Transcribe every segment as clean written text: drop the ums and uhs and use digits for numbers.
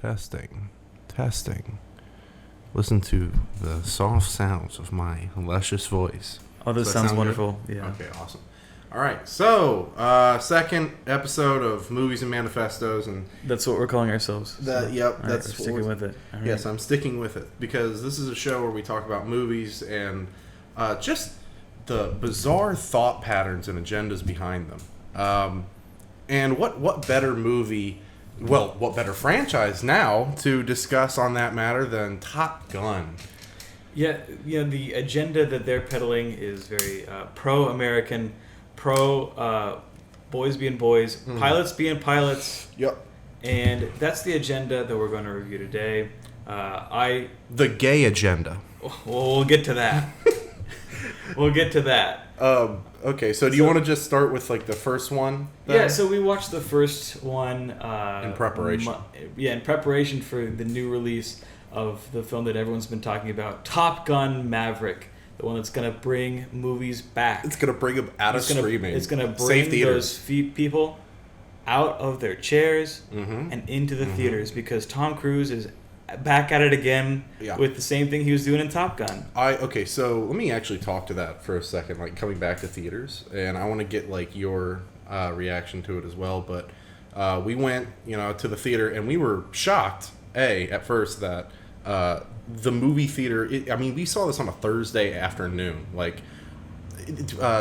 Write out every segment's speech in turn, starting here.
Testing. Testing. Listen to the soft sounds of my luscious voice. Oh, this sounds wonderful. Good? Yeah. Okay, awesome. All right, so second episode of Movies and Manifestos, and that's what we're calling ourselves. Yep, right, that's we're sticking with it. Right. Yes, I'm sticking with it because this is a show where we talk about movies and just the bizarre thought patterns and agendas behind them. And what better movie? Well, what better franchise now to discuss on that matter than Top Gun? Yeah, the agenda that they're peddling is very pro-American, boys being boys, pilots being pilots. Yep. And that's the agenda that we're going to review today. The gay agenda. We'll get to that. We'll get to that. Okay, so do you want to just start with like the first one? Then? Yeah, so we watched the first one in preparation. In preparation for the new release of the film that everyone's been talking about, Top Gun Maverick, the one that's going to bring movies back. It's going to bring them out of streaming. It's going to bring those people out of their chairs and into the theaters because Tom Cruise is back at it again with the same thing he was doing in Top Gun. Okay, so let me actually talk to that for a second, like coming back to theaters, and I want to get like your reaction to it as well. But we went, to the theater, and we were shocked. At first that the movie theater. We saw this on a Thursday afternoon, like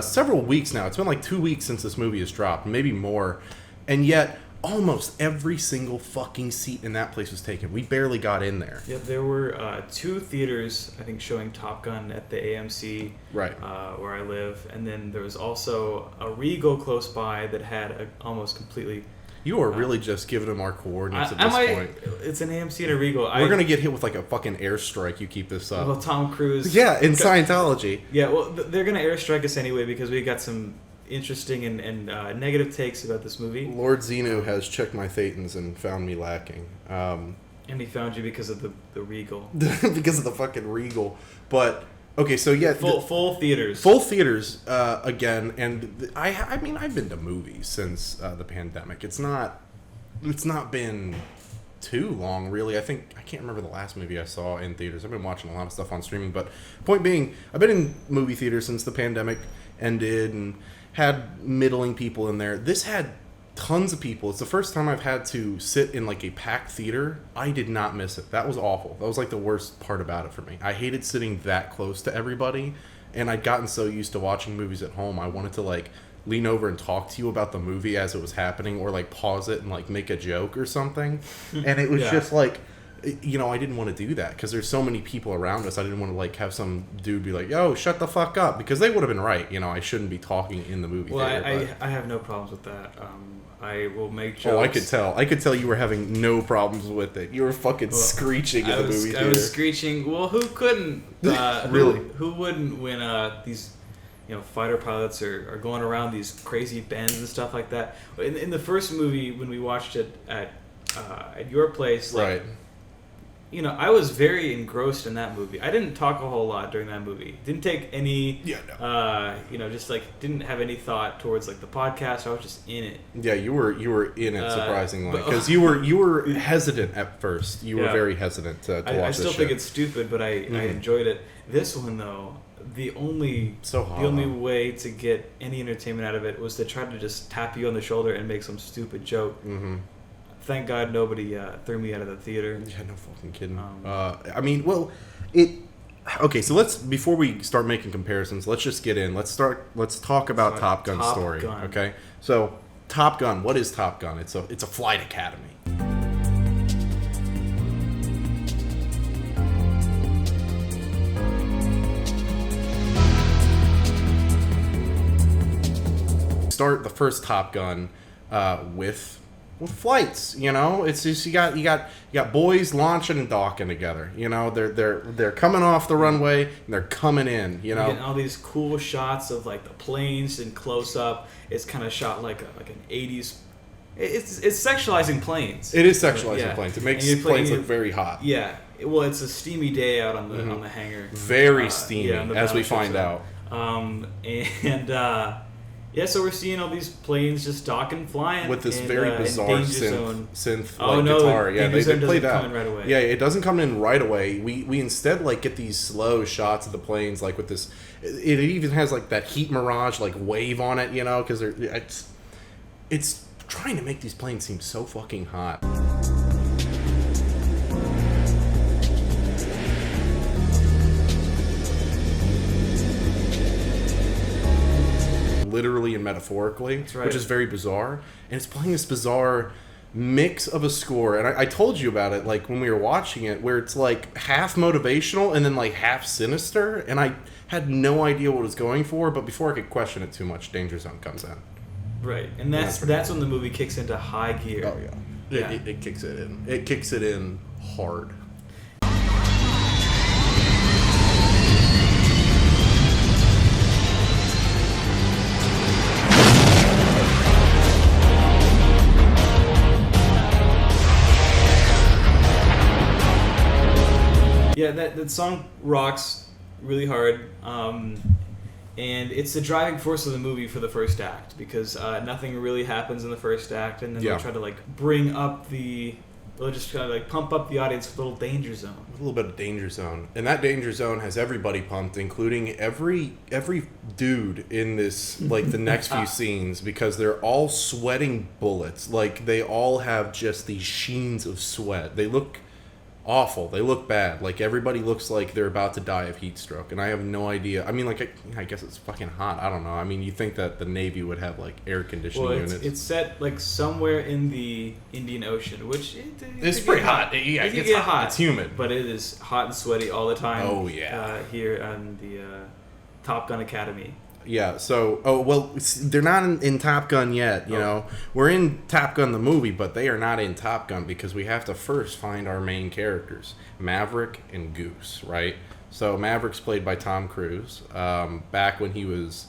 several weeks now. It's been like 2 weeks since this movie has dropped, maybe more, and yet. Almost every single fucking seat in that place was taken. We barely got in there. Yeah, there were 2 theaters, I think, showing Top Gun at the AMC, right, where I live. And then there was also a Regal close by that had almost completely... You are really just giving them our coordinates at this point. It's an AMC and a Regal. We're going to get hit with like a fucking airstrike. You keep this up. Well, Tom Cruise... Yeah, in Scientology. Yeah, well, they're going to airstrike us anyway because we got some... interesting and negative takes about this movie. Lord Zeno has checked my thetans and found me lacking. And he found you because of the Regal. Because of the fucking Regal. But, okay, so yeah. Full theaters. Full theaters, again. And I've been to movies since the pandemic. It's not been too long, really. I can't remember the last movie I saw in theaters. I've been watching a lot of stuff on streaming. But point being, I've been in movie theaters since the pandemic ended and had middling people in there. This had tons of people. It's the first time I've had to sit in like a packed theater. I did not miss it. That was awful. That was like the worst part about it for me. I hated sitting that close to everybody, and I'd gotten so used to watching movies at home. I wanted to like lean over and talk to you about the movie as it was happening, or like pause it and like make a joke or something. And it was just like, I didn't want to do that because there's so many people around us. I didn't want to like have some dude be like, "Yo, shut the fuck up," because they would have been right. I shouldn't be talking in the movie theater. Well, I have no problems with that. I will make jokes. Oh, I could tell you were having no problems with it. You were fucking screeching in the movie theater. I was screeching. Well, who couldn't? Really? Who wouldn't when these fighter pilots are going around these crazy bends and stuff like that? In the first movie, when we watched it at your place, right. I was very engrossed in that movie. I didn't talk a whole lot during that movie. Didn't take any, just like didn't have any thought towards like the podcast. I was just in it. Yeah, you were in it surprisingly because you were hesitant at first. You were very hesitant to watch this shit. I still think it's stupid, but I enjoyed it. This one though, the only way to get any entertainment out of it was to try to just tap you on the shoulder and make some stupid joke. Mm-hmm. Thank God nobody threw me out of the theater. Yeah, no fucking kidding. Okay, so before we start making comparisons, let's just get in. Let's talk about Top Gun's story. Gun. Okay, so Top Gun. What is Top Gun? It's a flight academy. Start the first Top Gun with flights, it's just you got boys launching and docking together. They're coming off the runway and they're coming in. You're getting all these cool shots of like the planes in close up. It's kind of shot like an 80s. It's sexualizing planes. It is sexualizing planes. It makes planes look very hot. Yeah. Well, it's a steamy day out on the hangar. Very steamy, as we find out. Yeah, so we're seeing all these planes just docking, flying with this very bizarre synth guitar. Yeah, they play that. Come in right away. Yeah, it doesn't come in right away. We instead like get these slow shots of the planes, like with this. It even has like that heat mirage like wave on it, because it's trying to make these planes seem so fucking hot. Literally and metaphorically, right. Which is very bizarre, and it's playing this bizarre mix of a score. And I told you about it, like when we were watching it, where it's like half motivational and then like half sinister, and I had no idea what it was going for. But before I could question it too much, Danger Zone comes in. Right, and that's when the movie kicks into high gear. Oh yeah, it kicks it in. It kicks it in hard. Yeah, that song rocks really hard, and it's the driving force of the movie for the first act, because nothing really happens in the first act, and then they try to like they'll just kind of like pump up the audience with a little Danger Zone. A little bit of Danger Zone, and that Danger Zone has everybody pumped, including every dude in this, like the next few scenes, because they're all sweating bullets. Like they all have just these sheens of sweat. They look awful. They look bad. Like everybody looks like they're about to die of heat stroke, and I have no idea. I mean, like I guess it's fucking hot. I don't know. I mean, you think that the Navy would have like air conditioning units? It's set like somewhere in the Indian Ocean, which it's pretty hot. Yeah, it gets hot. It's humid, but it is hot and sweaty all the time. Oh yeah, here on the Top Gun Academy. Yeah, so, they're not in Top Gun yet, you know. We're in Top Gun the movie, but they are not in Top Gun because we have to first find our main characters, Maverick and Goose, right? So Maverick's played by Tom Cruise, back when he was...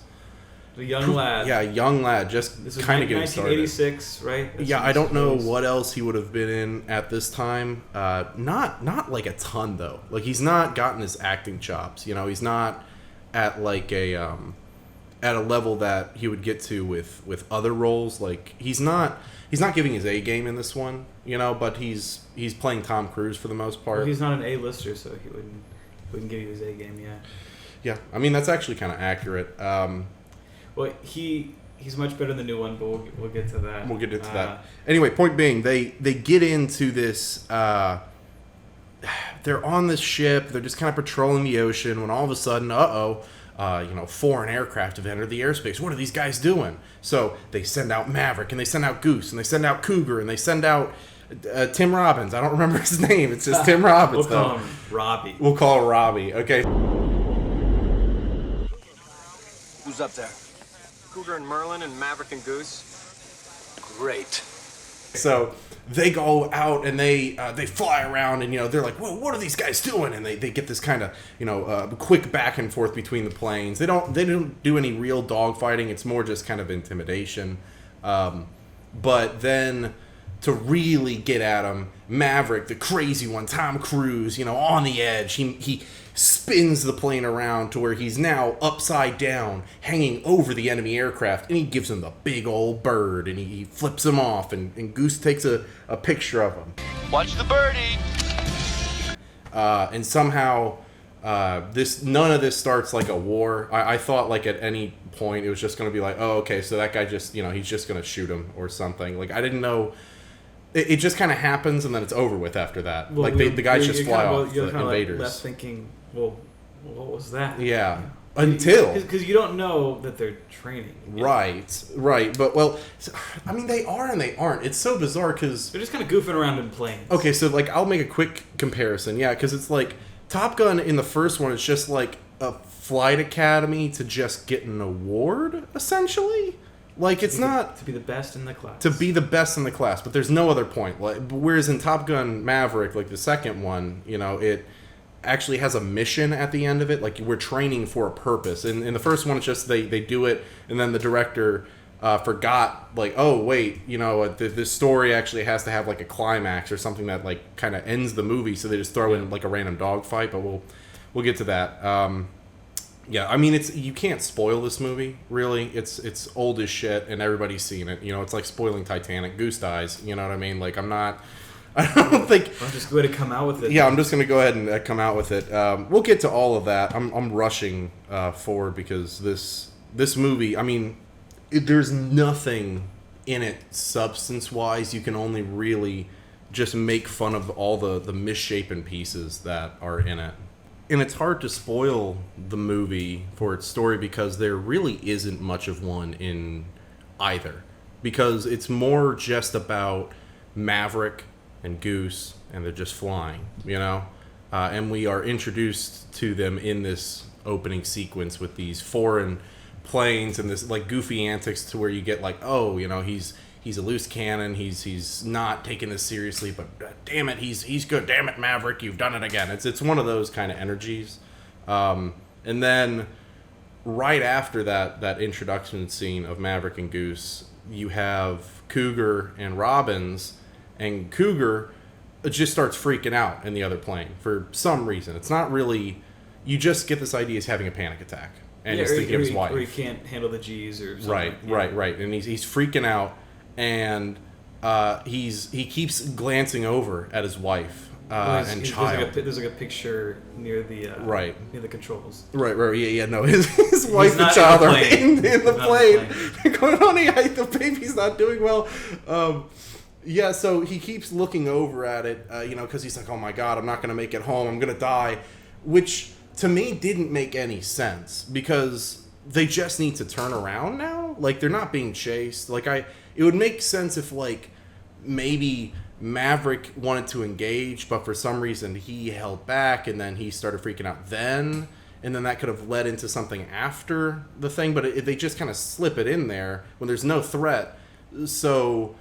A young lad. Yeah, young lad, just kind of getting started. 1986, right? That's I don't know what else he would have been in at this time. Not like a ton, though. Like, he's not gotten his acting chops, you know. He's not at, like, at a level that he would get to with other roles. Like he's not giving his A game in this one, you know, but he's playing Tom Cruise for the most part. Well, he's not an A-lister, so he wouldn't give you his A game yet. Yeah, I mean that's actually kind of accurate. Well, he's much better than the new one, but we'll get to that. We'll get into that. Anyway, point being, they get into this. They're on this ship. They're just kind of patrolling the ocean when all of a sudden, foreign aircraft have entered the airspace. What are these guys doing? So they send out Maverick, and they send out Goose, and they send out Cougar, and they send out Tim Robbins. I don't remember his name. It's just Tim Robbins. We'll call him Robbie. We'll call him Robbie. Okay. Who's up there? Cougar and Merlin and Maverick and Goose. Great. So they go out and they fly around, and they're like, "Well, what are these guys doing?" And they get this kind of quick back and forth between the planes. They don't do any real dogfighting. It's more just kind of intimidation. But then to really get at him, Maverick, the crazy one, Tom Cruise, on the edge, he spins the plane around to where he's now upside down, hanging over the enemy aircraft, and he gives him the big old bird, and he flips him off, and Goose takes a picture of him. Watch the birdie! And somehow, none of this starts like a war. I thought like at any point it was just going to be like, oh, okay, so that guy just, he's just going to shoot him or something. Like, I didn't know. It just kind of happens, and then it's over with after that. Well, like, the guys just fly off, the invaders. Like left thinking, well, what was that? Yeah. Until... Because you don't know that they're training. Right. But, I mean, they are and they aren't. It's so bizarre because... They're just kind of goofing around in planes. Okay, so, like, I'll make a quick comparison. Yeah, because it's like, Top Gun in the first one is just, like, a flight academy to just get an award, essentially. Like, it's not... To be the best in the class. To be the best in the class, but there's no other point. Like, whereas in Top Gun Maverick, like the second one, it actually has a mission at the end of it. Like, we're training for a purpose. In the first one, it's just they do it, and then the director forgot, like, oh, wait, this story actually has to have, like, a climax or something that, like, kind of ends the movie, so they just throw in, like, a random dogfight, but we'll get to that. Yeah, I mean, you can't spoil this movie, really. It's old as shit, and everybody's seen it. You know, it's like spoiling Titanic. Goose dies, you know what I mean? Like, I don't think... I'm just going to come out with it. Yeah, I'm just going to go ahead and come out with it. We'll get to all of that. I'm rushing forward because this movie, I mean, there's nothing in it substance-wise. You can only really just make fun of all the misshapen pieces that are in it. And it's hard to spoil the movie for its story because there really isn't much of one in either. Because it's more just about Maverick and Goose, and they're just flying, you know? And we are introduced to them in this opening sequence with these foreign planes and this, like, goofy antics to where you get, like, oh, you know, he's a loose cannon, he's not taking this seriously, but damn it, he's good. Damn it, Maverick, you've done it again. It's one of those kind of energies. And then right after that introduction scene of Maverick and Goose, you have Cougar and Robbins, and Cougar just starts freaking out in the other plane for some reason. It's not really... You just get this idea he's having a panic attack. And he's thinking of his wife. Or he can't handle the G's or something. Right. And he's freaking out. And he keeps glancing over at his wife and child. There's like a picture near the near the controls. Right. Yeah. No, his wife and child are in the plane. Going, honey, the baby's not doing well. Yeah. So he keeps looking over at it, because he's like, oh my God, I'm not gonna make it home. I'm gonna die, which to me didn't make any sense because they just need to turn around now. Like, they're not being chased. Like, it would make sense if, like, maybe Maverick wanted to engage, but for some reason he held back, and then he started freaking out then, and then that could have led into something after the thing, but they just kind of slip it in there when there's no threat. So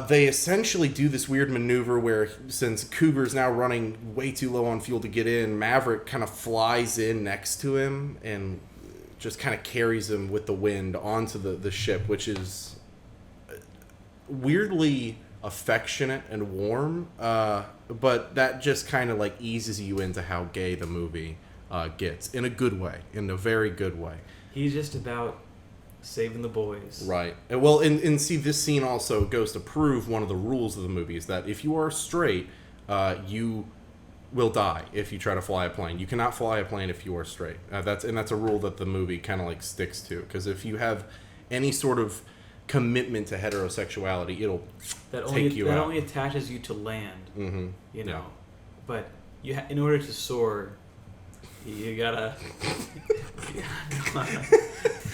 they essentially do this weird maneuver where, since Cougar's now running way too low on fuel to get in, Maverick kind of flies in next to him and just kind of carries him with the wind onto the ship, which is weirdly affectionate and warm, but that just kind of like eases you into how gay the movie gets, in a good way, in a very good way. He's just about saving the boys. Right. Well, and see, this scene also goes to prove one of the rules of the movie is that if you are straight, you will die if you try to fly a plane. You cannot fly a plane if you are straight. That's a rule that the movie kind of like sticks to, because if you have any sort of commitment to heterosexuality, it'll take you out. That only attaches you to land. Mm-hmm. You know, but in order to soar, you gotta.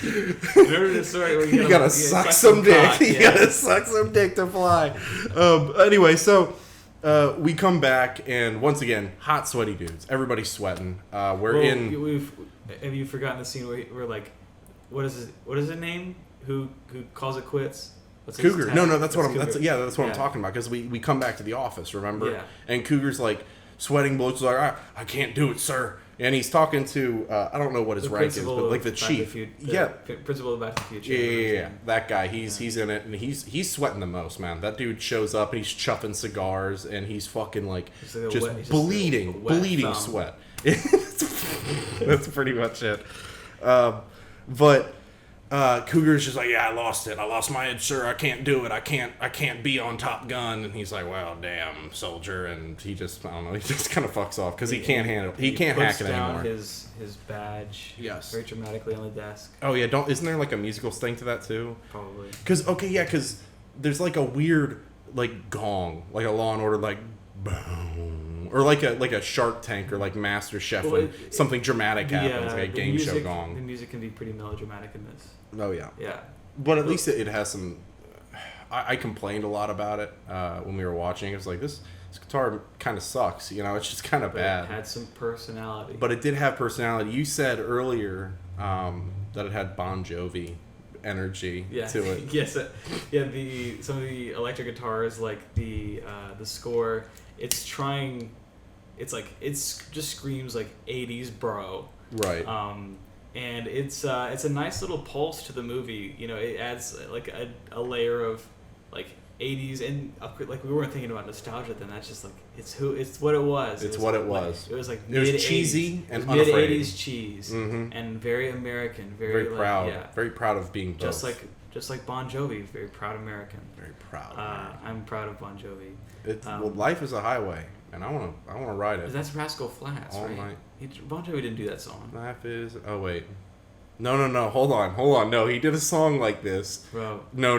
In order to soar, you gotta suck some dick. You gotta suck some dick to fly. Anyway, so. We come back, and once again, hot, sweaty dudes. Everybody's sweating. Have you forgotten the scene where we're like, what is his name? Who calls it quits? Cougar. No, that's what I'm talking about. Because we come back to the office, remember? Yeah. And Cougar's like sweating bullets, like, I can't do it, sir. And he's talking to I don't know what his rank is, but like the chief. Principal of Back to the Future. Yeah. That guy. He's in it, and he's sweating the most, man. That dude shows up, and he's chuffing cigars, and he's fucking like bleeding sweat. That's pretty much it. But Cougar's just like, yeah, I lost it. I lost my edge, sir. I can't do it. I can't be on Top Gun. And he's like, well, damn, soldier. And he just, I don't know, he just kind of fucks off because he can't handle it. He can't hack it anymore. His badge. Yes. Very dramatically on the desk. Oh yeah, isn't there like a musical sting to that too? Probably. Because there's like a weird like gong, like a Law and Order like boom, or like a Shark Tank or like Master Chef when something dramatic happens, like a game show gong. The music can be pretty melodramatic in this. Oh yeah. Yeah. But at least it has some. I complained a lot about it when we were watching. It was like this guitar kind of sucks. You know, it's just kind of bad. It had some personality. But it did have personality. You said earlier that it had Bon Jovi energy to it. Yes. Some of the electric guitars, like the score, it's just screams like 80s bro. Right. And it's a nice little pulse to the movie. You know, it adds like a layer of like 80s, and like we weren't thinking about nostalgia then. That's just like it's what it was. It's what it was. It was like it was cheesy and mid unafraid. 80s cheese and very American, very like, proud, yeah. very proud of being both. Just like Bon Jovi, very proud American. Very proud. I'm proud of Bon Jovi. Well, life is a highway, and I want to ride it. That's Rascal Flatts, all right? night. Bon Jovi didn't do that song. Life is. Oh wait. No. Hold on. No, he did a song like this. Bro. No.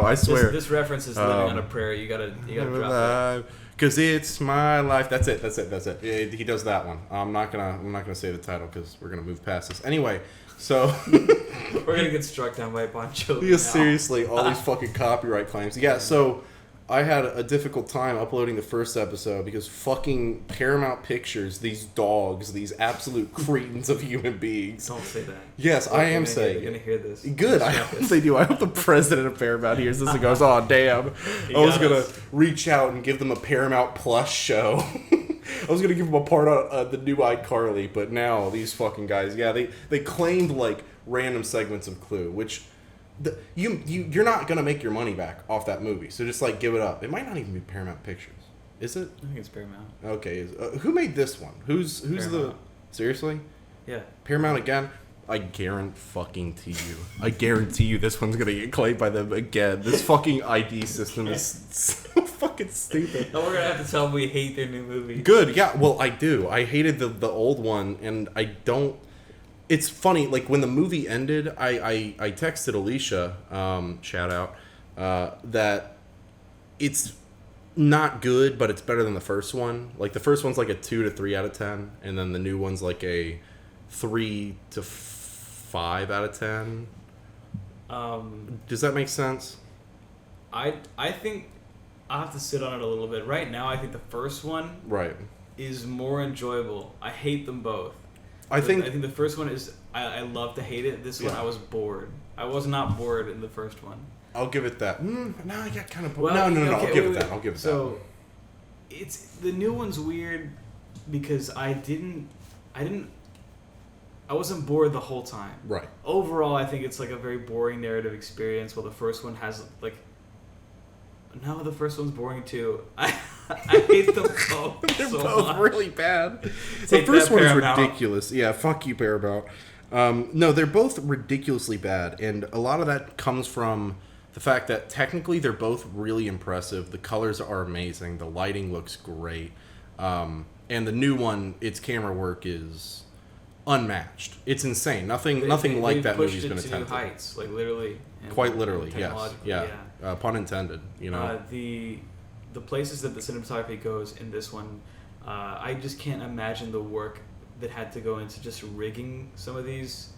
I swear. This reference is living on a prayer. You gotta drop it. Cause it's my life. That's it. He does that one. I'm not gonna say the title because we're gonna move past this. Anyway, so we're gonna get struck down by Bon Jovi. Yeah, seriously, all these fucking copyright claims. Yeah, so I had a difficult time uploading the first episode because fucking Paramount Pictures, these dogs, these absolute cretins of human beings. Don't say that. Yes, I am saying. They're gonna hear this. Good. I hope they do. I hope the president of Paramount hears this and goes, "Oh damn!" I was gonna reach out and give them a Paramount Plus show. I was gonna give them a part on the new iCarly, but now these fucking guys, yeah, they claimed like random segments of Clue, which. You're not gonna make your money back off that movie, so just like give it up. It might not even be Paramount Pictures, is it? I think it's Paramount. Okay, who made this one? Who's Paramount. the seriously? Yeah, Paramount again. I guarantee you this one's gonna get claimed by them again. This fucking ID system is so fucking stupid. And we're gonna have to tell them we hate their new movie. Good, yeah. Well, I do. I hated the old one, and I don't. It's funny, like, when the movie ended, I texted Alicia, shout out, that it's not good, but it's better than the first one. Like, the first one's like a 2 to 3 out of 10, and then the new one's like a 3 to 5 out of 10. Does that make sense? I think I'll have to sit on it a little bit. Right now, I think the first one is more enjoyable. I hate them both. I think the first one is I love to hate it. This one I was bored. I was not bored in the first one. I'll give it that. No, I got kind of bored. No. I'll give it that. I'll give it that. So it's the new one's weird because I wasn't bored the whole time. Right. Overall, I think it's like a very boring narrative experience. While the first one has like. No, the first one's boring too. I hate them both. They're so both much. really bad. Take the first that, one is Paramount. ridiculous. Yeah, fuck you, Paramount. No, they're both ridiculously bad, and a lot of that comes from the fact that technically they're both really impressive. The colors are amazing. The lighting looks great. And the new one, its camera work is unmatched. It's insane. Nothing like that movie's been attempted. Pushed it to new heights, like literally. Quite literally, yes. Yeah. Pun intended. You know. The places that the cinematography goes in this one, I just can't imagine the work that had to go into just rigging some of these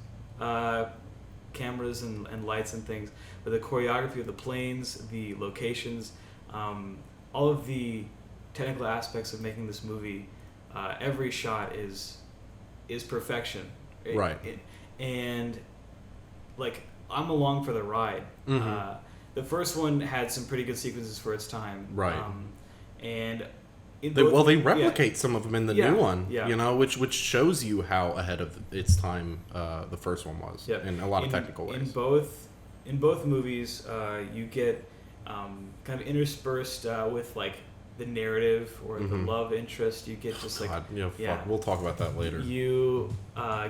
cameras and lights and things. But the choreography of the planes, the locations, all of the technical aspects of making this movie, every shot is perfection. Right. And like I'm along for the ride. Mm-hmm. The first one had some pretty good sequences for its time. Right. And they replicate some of them in the new one. Yeah. You know, which shows you how ahead of its time the first one was in a lot of technical ways. In both movies, you get kind of interspersed with like the narrative or the love interest. You get just fuck. We'll talk about that later. You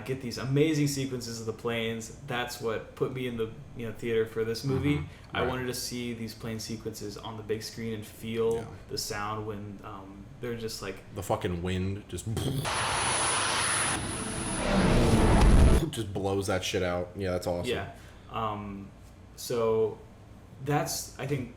get these amazing sequences of the planes. That's what put me in the theater for this movie. Right. I wanted to see these plane sequences on the big screen and feel the sound when they're just like the fucking wind just blows that shit out. Yeah, that's awesome. Yeah. So that's I think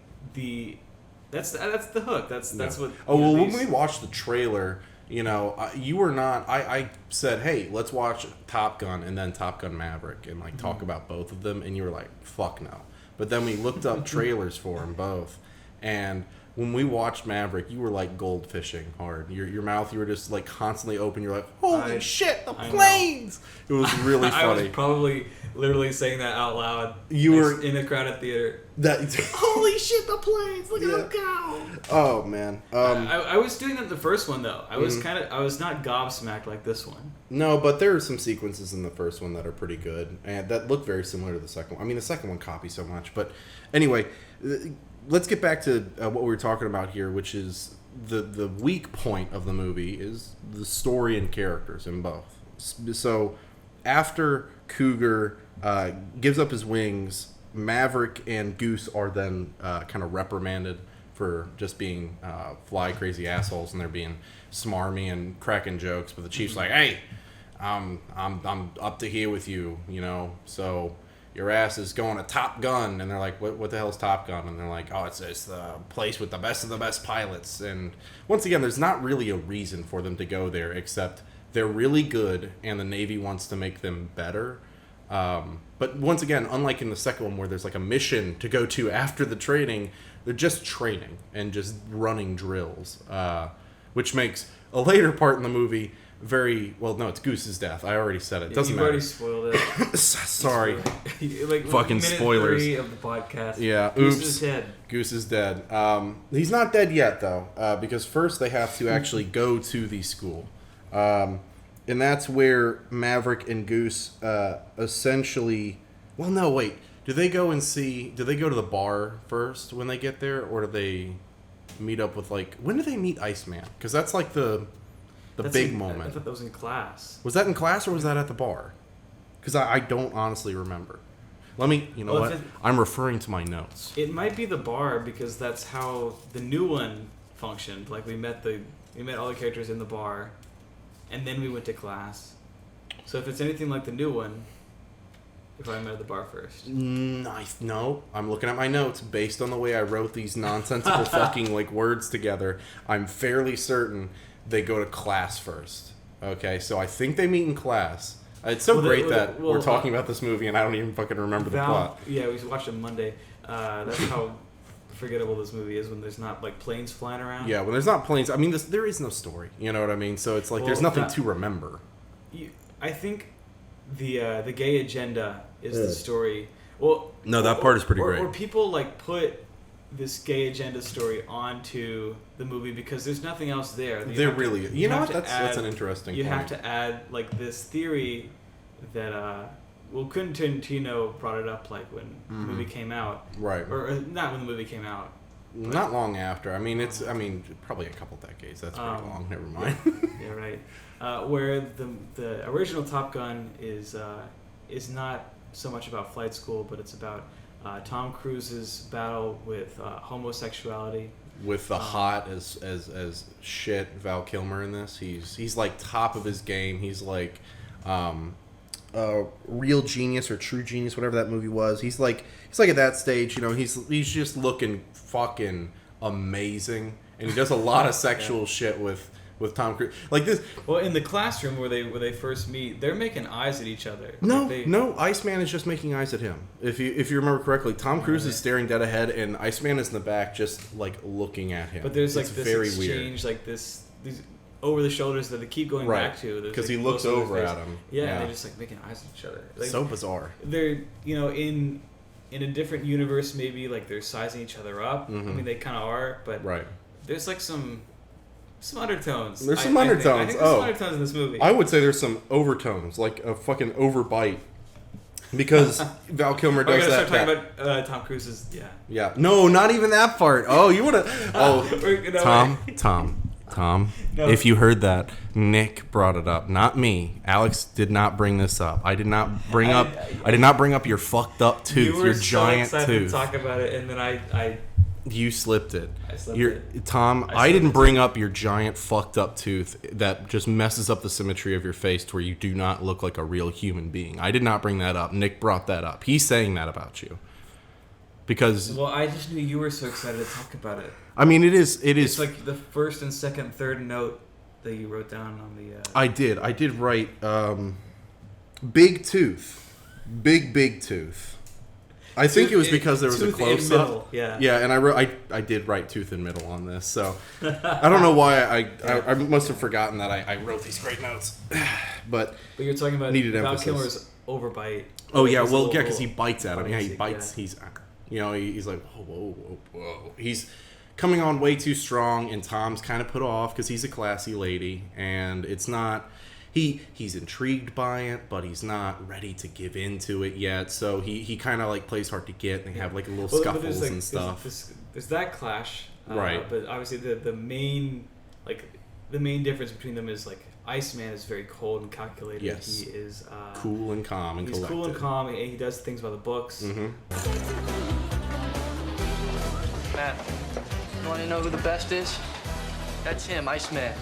that's the hook. That's what. Oh well, when we watched the trailer, you were not. I said, hey, let's watch Top Gun and then Top Gun Maverick and like talk about both of them, and you were like, fuck no. But then we looked up trailers for them both, and when we watched Maverick, you were like goldfishing hard. Your mouth, you were just like constantly open. You're like, holy shit, the planes! It was really funny. I was probably literally saying that out loud. You were in a crowded theater. Holy shit, the planes! Look at them go! Oh man. I was doing that in the first one though. I was I was not gobsmacked like this one. No, but there are some sequences in the first one that are pretty good and that look very similar to the second one. I mean, the second one copies so much, but anyway, let's get back to what we were talking about here, which is the weak point of the movie is the story and characters in both. So after Cougar gives up his wings, Maverick and Goose are then kind of reprimanded for just being fly crazy assholes, and they're being smarmy and cracking jokes. But the Chief's like, "Hey, I'm up to here with you, you know. So your ass is going to Top Gun." And they're like, "What the hell is Top Gun?" And they're like, "Oh, it's the place with the best of the best pilots." And once again, there's not really a reason for them to go there except they're really good, and the Navy wants to make them better. But once again, unlike in the second one where there's like a mission to go to after the training, they're just training and just running drills, which makes a later part in the movie very well. No, it's Goose's death. I already said it. Doesn't matter. You've already spoiled it. Sorry, like fucking minute spoilers 3 of the podcast. Yeah, Goose oops. is dead. Goose is dead. He's not dead yet though, because first they have to actually go to the school. And that's where Maverick and Goose essentially... Well, no, wait. Do they go to the bar first when they get there? Or do they meet up with, like... When do they meet Iceman? Because that's, like, the big moment. I thought that was in class. Was that in class or was that at the bar? Because I don't honestly remember. Let me... You know what? I'm referring to my notes. It might be the bar because that's how the new one functioned. Like, we met all the characters in the bar... And then we went to class. So if it's anything like the new one, if I met at the bar first. No, I'm looking at my notes. Based on the way I wrote these nonsensical fucking like words together, I'm fairly certain they go to class first. Okay, so I think they meet in class. It's so great that we're talking about this movie and I don't even fucking remember the plot. Yeah, we watched it Monday. That's how forgettable this movie is when there's not like planes flying around. Yeah, when there's not planes. I mean, there is no story. You know what I mean? So it's like there's nothing to remember. I think the gay agenda is the story. Well, no, that part is pretty great. Or people like put this gay agenda story onto the movie because there's nothing else there. There really, you know what? That's an interesting. You point. have to add like this theory that Quentin Tarantino brought it up like when the movie came out, right? Or not when the movie came out. Not long after. I mean, probably a couple decades. That's pretty long. Never mind. Yeah, right. Where the original Top Gun is not so much about flight school, but it's about Tom Cruise's battle with homosexuality. With the hot as shit Val Kilmer in this, he's like top of his game. He's like real genius or true genius, whatever that movie was. He's like at that stage, you know. He's just looking fucking amazing, and he does a lot of sexual shit with Tom Cruise, like this. Well, in the classroom where they first meet, they're making eyes at each other. No, Iceman is just making eyes at him. If you remember correctly, Tom Cruise is staring dead ahead, and Iceman is in the back, just like looking at him. But there's like this very exchange, weird. like these over the shoulders that they keep going back to. Because he looks over at him. Yeah, and they're just like making eyes at each other. Like, so bizarre. They're in a different universe, maybe like they're sizing each other up. Mm-hmm. I mean, they kind of are, but there's like some undertones. There's some undertones. I think there's some undertones in this movie. I would say there's some overtones, like a fucking overbite. Because Val Kilmer does that. Start talking about Tom Cruise's. Yeah. No, not even that part. Oh, you would have. Oh, Tom. No. If you heard that, Nick brought it up, not me. Alex did not bring this up. I did not bring up your fucked up tooth, your giant tooth. You were so excited to talk about it, and then I you slipped it. I slipped it. Tom, I didn't bring up your giant fucked up tooth that just messes up the symmetry of your face to where you do not look like a real human being. I did not bring that up. Nick brought that up. He's saying that about you. Because I just knew you were so excited to talk about it. I mean, it is. It's like the first and second, third note that you wrote down on the. I did write big tooth, big tooth. I think it was because there was a close up. Yeah, and I did write tooth in middle on this, so I don't know why I must have forgotten that I wrote these great notes. But you're talking about Val Kilmer's overbite. Oh yeah, well yeah, because he bites at him. Yeah, he bites. Yeah. He's like whoa. He's coming on way too strong, and Tom's kind of put off because he's a classy lady, and it's not. He's intrigued by it, but he's not ready to give into it yet. So he kind of like plays hard to get, and they have like little scuffles and stuff. there's that clash, right? But obviously the main difference between them is like Iceman is very cold and calculated. Yes. He is cool and calm and collected. He's cool and calm, and he does things by the books. Mm-hmm. Man, you want to know who the best is? That's him, Iceman.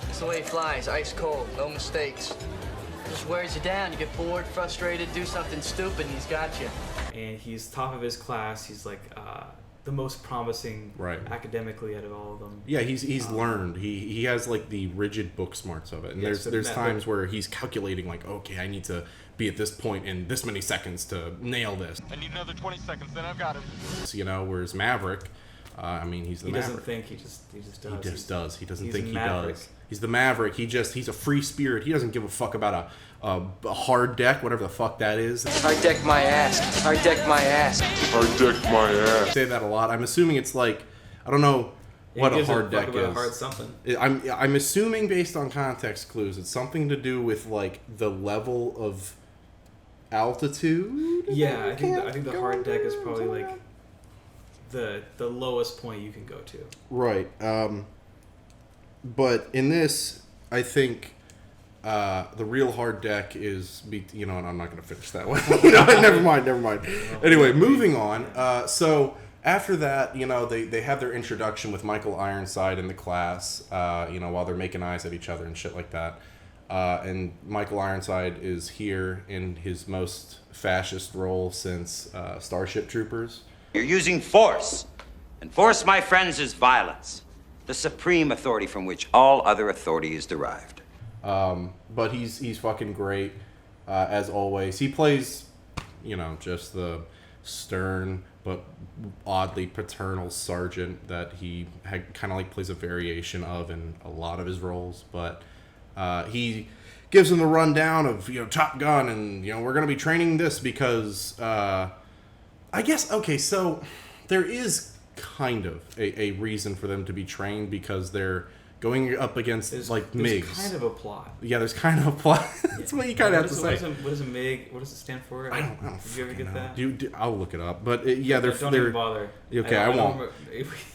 It's the way he flies, ice cold, no mistakes. Just wears you down. You get bored, frustrated, do something stupid, and he's got you. And he's top of his class. He's like the most promising academically out of all of them. Yeah, he's learned. He has like the rigid book smarts of it. And there's times where he's calculating like, okay, I need to be at this point in this many seconds to nail this. I need another 20 seconds, then I've got him. So, whereas Maverick, he's the Maverick. He doesn't think, he just does. He just does. He doesn't think he Maverick. does. He's the Maverick. He's a free spirit. He doesn't give a fuck about a hard deck, whatever the fuck that is. Hard deck my ass. Hard deck my ass. Hard deck my ass. I say that a lot. I'm assuming it's like, I don't know what a hard deck is. Hard something. I'm assuming based on context clues, it's something to do with like the level of altitude. Yeah, I think the hard deck is probably like the lowest point you can go to. Right. But in this, I think the real hard deck is, and I'm not going to finish that one. Never mind. Anyway, moving on. So after that, they have their introduction with Michael Ironside in the class, while they're making eyes at each other and shit like that. And Michael Ironside is here in his most fascist role since Starship Troopers. You're using force. And force, my friends, is violence. The supreme authority from which all other authority is derived. But he's fucking great, as always. He plays, just the stern but oddly paternal sergeant that he kind of like plays a variation of in a lot of his roles. But he gives him the rundown of, Top Gun, and, we're going to be training this because, I guess, okay, so there is kind of a reason for them to be trained because they're going up against there's MiGs. There's kind of a plot. Yeah, there's kind of a plot. That's what you kind of have to say. What is a MiG? What does it stand for? I don't Did you ever get that? I'll look it up. But don't even bother. Okay, I won't.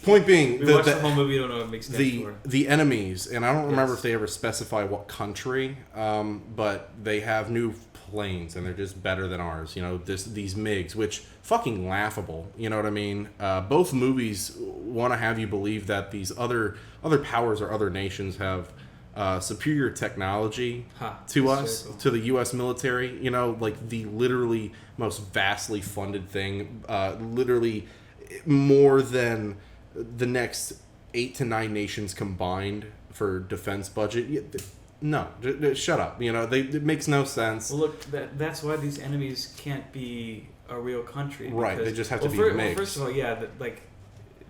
Point being, we watched the whole movie. You don't know what MiG stands for. The enemies, and I don't remember if they ever specify what country, but they have new planes and they're just better than ours. These MiGs, which fucking laughable. You know what I mean? Both movies want to have you believe that these other powers or other nations have superior technology to us, to the U.S. military. Like the literally most vastly funded thing, literally more than the next 8 to 9 nations combined for defense budget. No, shut up. It makes no sense. Well, look, that's why these enemies can't be a real country. Right, they just have to be MiGs. Well, first of all, yeah,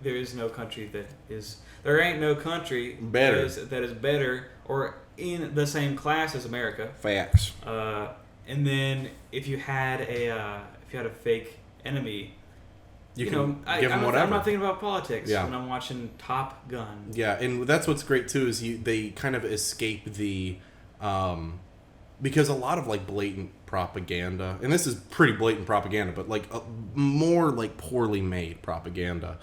there is no country that is... There ain't no country better. that is better or in the same class as America. Facts. And then if you had a fake enemy... You can give them whatever. I'm not thinking about politics when I'm watching Top Gun. Yeah, and that's what's great too is they kind of escape the because a lot of like blatant propaganda, and this is pretty blatant propaganda, but like more like poorly made propaganda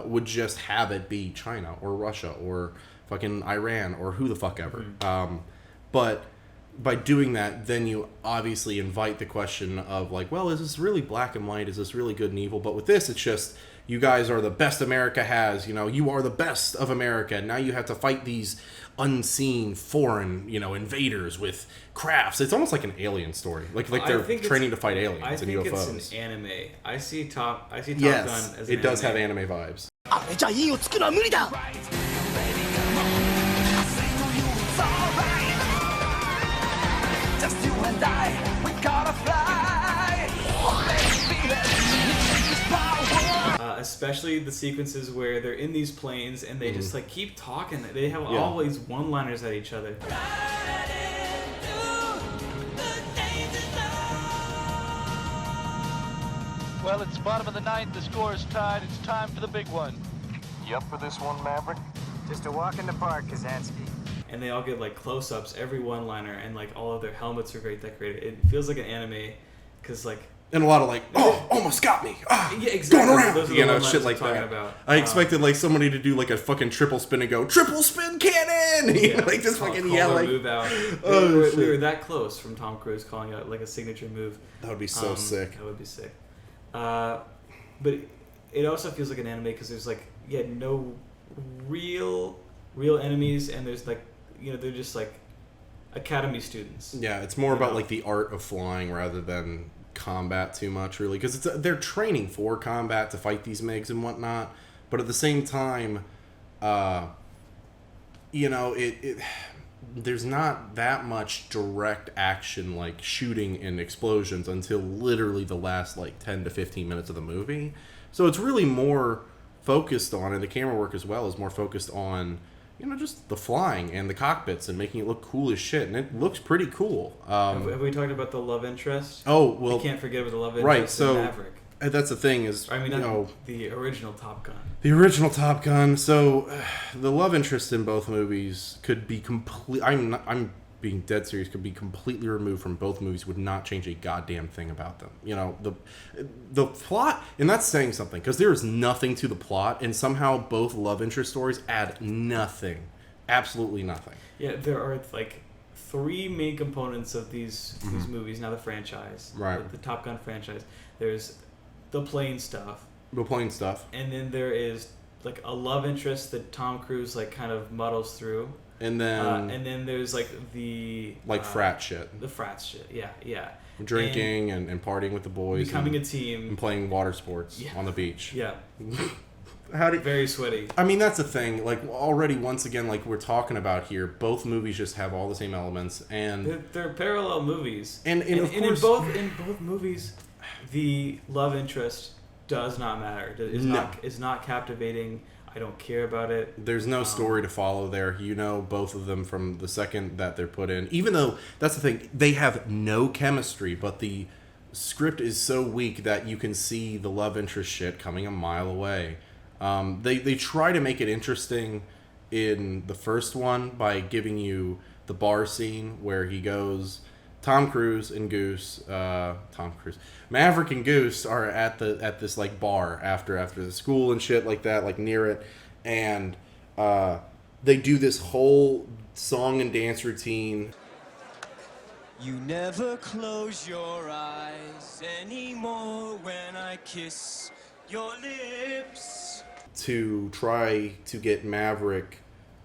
would just have it be China or Russia or fucking Iran or who the fuck ever. Mm-hmm. But by doing that, then you obviously invite the question of like, well, is this really black and white? Is this really good and evil? But with this, it's just, you guys are the best America has. You are the best of America. Now you have to fight these unseen foreign, invaders with crafts. It's almost like an alien story. Like they're training to fight aliens and UFOs. I think it's an anime. I see Top Gun as an anime. It does have anime vibes. Just you and I, we gotta fly. Especially the sequences where they're in these planes and they just like keep talking. They have always one-liners at each other. Well, it's bottom of the ninth. The score is tied. It's time for the big one. You up for this one, Maverick? Just a walk in the park, Kazansky. And they all get like close-ups, every one-liner, and like all of their helmets are very decorated. It feels like an anime, because like And a lot of like, oh, almost got me. Yeah, exactly. Going around. Those are the You know, one-liners shit I'm like talking that. about. I expected like somebody to do like a fucking triple spin and go, triple spin cannon! You know, like just fucking yell like. Move out. Oh, we were that close from Tom Cruise calling out like a signature move. That would be so sick. That would be sick. But it also feels like an anime because there's like no real enemies, and there's like they're just like academy students. Yeah, it's more about like the art of flying rather than combat too much, really, because they're training for combat to fight these MiGs and whatnot, but at the same time, there's not that much direct action like shooting and explosions until literally the last like 10 to 15 minutes of the movie. So it's really more focused on, and the camera work as well is more focused on just the flying and the cockpits and making it look cool as shit, and it looks pretty cool. Have we talked about the love interest? Oh, well, I can't forget about the love interest right, so, in Maverick. That's the thing is, the original Top Gun. The original Top Gun. So, the love interest in both movies could be I'm being dead serious. Could be completely removed from both movies. Would not change a goddamn thing about them. The plot, and that's saying something because there is nothing to the plot, and somehow both love interest stories add nothing, absolutely nothing. Yeah, there are like 3 main components of these movies. Now the franchise, right? The Top Gun franchise. There's the plane stuff. And then there is like a love interest that Tom Cruise like kind of muddles through. And then there's like the frat shit. The frat shit, yeah. Drinking and partying with the boys. Becoming a team. And playing water sports on the beach. Yeah. Very sweaty. I mean, that's the thing. Like, already, once again, like we're talking about here, both movies just have all the same elements, and they're parallel movies. And of course, in both movies, the love interest does not matter. Is not captivating. I don't care about it. There's no story to follow there. Both of them from the second that they're put in. Even though, that's the thing, they have no chemistry, but the script is so weak that you can see the love interest shit coming a mile away. They try to make it interesting in the first one by giving you the bar scene where he goes... Maverick and Goose are at this like bar after the school and shit like that, like near it, and they do this whole song and dance routine. You never close your eyes anymore when I kiss your lips. To try to get Maverick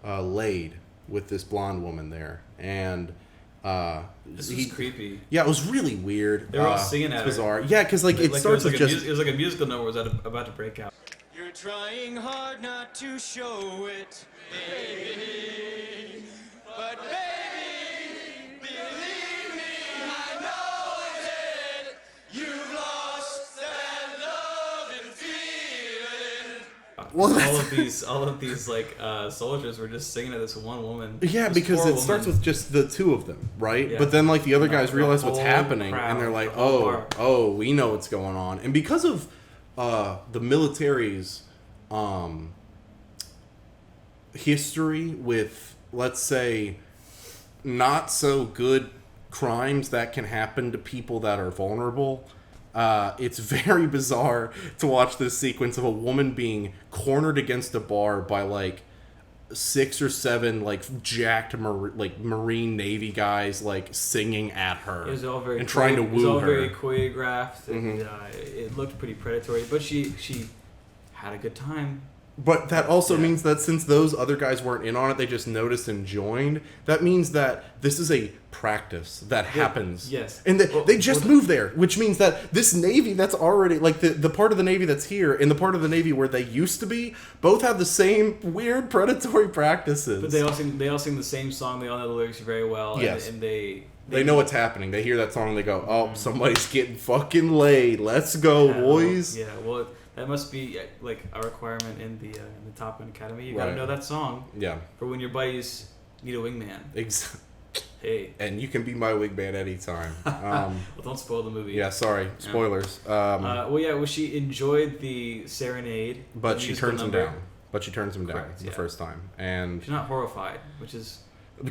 laid with this blonde woman there, and this was creepy. Yeah, it was really weird. They were all singing at her. Bizarre. Yeah, because like it starts with just... It was like a musical number was about to break out. You're trying hard not to show it, baby. But baby, believe me, I know that you've lost that love and feeling. Well, all of these like soldiers were just singing to this one woman. Yeah, because it starts with just the two of them, right? Yeah. But then like the other guys realize what's happening, and they're like, "Oh, we know what's going on." And because of the military's history with, let's say, not so good crimes that can happen to people that are vulnerable. It's very bizarre to watch this sequence of a woman being cornered against a bar by like 6 or 7 like jacked Marine Navy guys like singing at her. It was all very trying to woo her. It was all very choreographed, and it looked pretty predatory. But she had a good time. But that also means that since those other guys weren't in on it, they just noticed and joined. That means that this is a practice that happens. Yes. And they just moved there, which means that this Navy that's already, like the part of the Navy that's here and the part of the Navy where they used to be, both have the same weird predatory practices. But they all sing the same song. They all know the lyrics very well. Yes. And they know what's happening. They hear that song and they go, "Oh, somebody's getting fucking laid. Let's go, boys." Yeah, well... That must be like a requirement in the Top Gun Academy. You gotta know that song. Yeah. For when your buddies need a wingman. Exactly. Hey. And you can be my wingman anytime. Well, don't spoil the movie. Yeah, sorry. Spoilers. She enjoyed the serenade. But she turns him down. The first time. And she's not horrified, which is...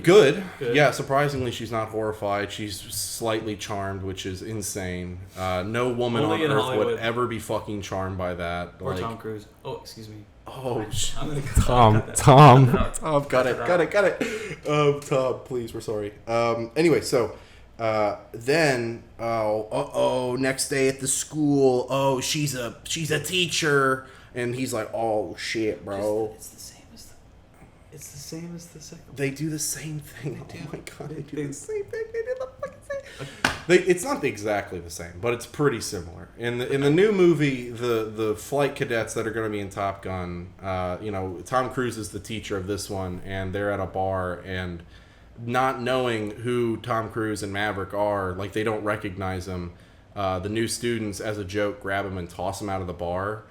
Good. Yeah, surprisingly, she's not horrified. She's slightly charmed, which is insane. No woman Only on in Earth Hollywood. would ever be fucking charmed by that. Or Tom Cruise. Oh, excuse me. Oh, I'm gonna Tom, cut it. Tom, please, we're sorry. Anyway, so then, next day at the school, she's a teacher, and he's like, oh shit, bro. It's the same as the second one. They do the same thing. Oh my god, they do the same thing. They do the fucking same. It's not exactly the same, but it's pretty similar. In the new movie, the flight cadets that are going to be in Top Gun, Tom Cruise is the teacher of this one, and they're at a bar, and not knowing who Tom Cruise and Maverick are, like they don't recognize him. The new students, as a joke, grab him and toss him out of the bar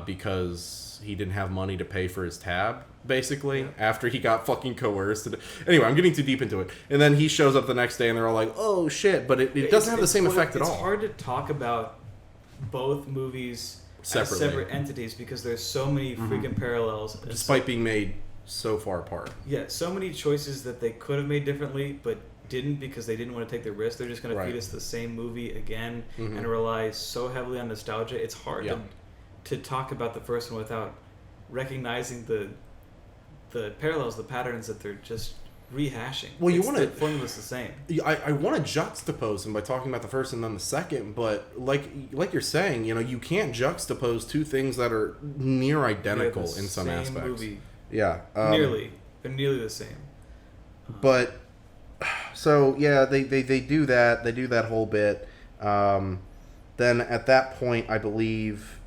because he didn't have money to pay for his tab. Basically, after he got fucking coerced. Anyway, I'm getting too deep into it. And then he shows up the next day and they're all like, oh shit, but it doesn't have the same effect at all. It's hard to talk about both movies separately, as separate entities, because there's so many freaking parallels. Despite being made so far apart. Yeah, so many choices that they could have made differently, but didn't because they didn't want to take the risk. They're just going to feed us the same movie again and rely so heavily on nostalgia. It's hard to talk about the first one without recognizing the parallels, the patterns that they're just rehashing. Well, you want to... The formula's the same. I want to juxtapose them by talking about the first and then the second, but like you're saying, you can't juxtapose two things that are near identical in some aspects. Movie. Yeah. Nearly. They're nearly the same. But, so, yeah, they do that. They do that whole bit. Then at that point, I believe...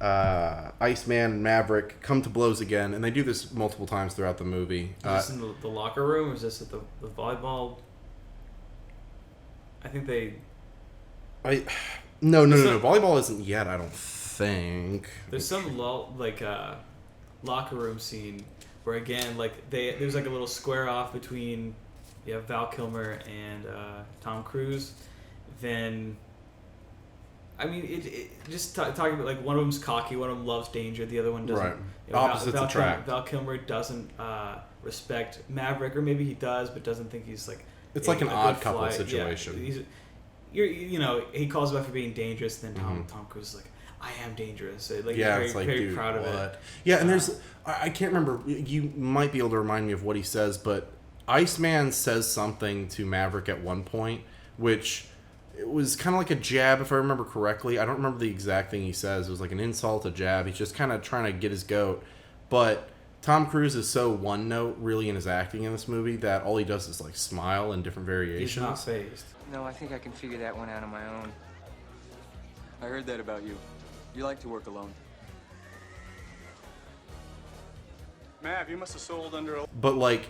Iceman and Maverick come to blows again, and they do this multiple times throughout the movie. Is this in the locker room, or is this at the volleyball? I think they... No. Volleyball isn't yet, I don't think. There's some locker room scene where, again, there's like a little square off between Val Kilmer and Tom Cruise. Then... I mean, it just talking about, like, one of them's cocky, one of them loves danger, the other one doesn't. Right. Opposites attract. Val Kilmer doesn't respect Maverick, or maybe he does, but doesn't think he's, like... It's like an odd couple situation. Yeah, he calls him out for being dangerous, and then Tom Cruise is like, I am dangerous. Very proud of it. Yeah, and there's... I can't remember. You might be able to remind me of what he says, but Iceman says something to Maverick at one point, which... It was kind of like a jab, if I remember correctly. I don't remember the exact thing he says. It was like an insult, a jab. He's just kind of trying to get his goat. But Tom Cruise is so one note, really, in his acting in this movie that all he does is, like, smile in different variations. He's not phased. No, I think I can figure that one out on my own. I heard that about you. You like to work alone. Mav, you must have sold under a... But, like...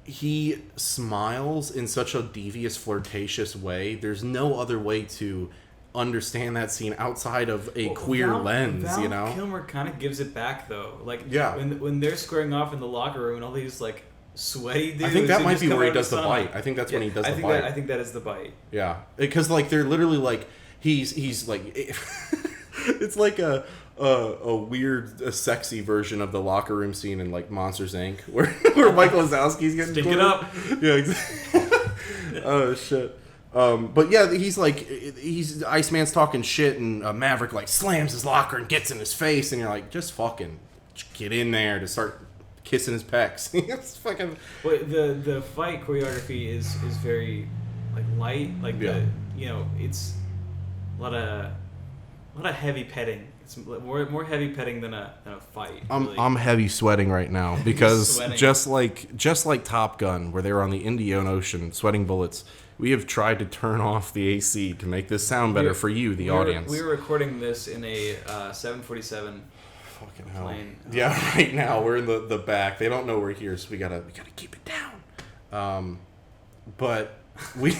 He smiles in such a devious, flirtatious way. There's no other way to understand that scene outside of a queer lens, Val Kilmer kind of gives it back, though. Like, yeah. when they're squaring off in the locker room and all these, like, sweaty dudes... I think that might be where he does the bite. I think that's when he does the bite. I think that is the bite. Yeah. Because, like, they're literally, like... He's like... It's like a weird, sexy version of the locker room scene in, like, Monsters, Inc., where Michael Wazowski's getting... Stink it up! Yeah, exactly. Oh, shit. But, yeah, he's Iceman's talking shit, and Maverick, like, slams his locker and gets in his face, and you're like, just fucking get in there to start kissing his pecs. It's fucking... Well, the fight choreography is very, like, light. Like, it's a lot of heavy petting. It's more heavy petting than a fight. Really. I'm heavy sweating right now because just like Top Gun, where they were on the Indian Ocean sweating bullets, we have tried to turn off the AC to make this sound better for you, the audience. We were recording this in a 747 fucking hell plane. Yeah, right now we're in the back. They don't know we're here, so we gotta keep it down. But we.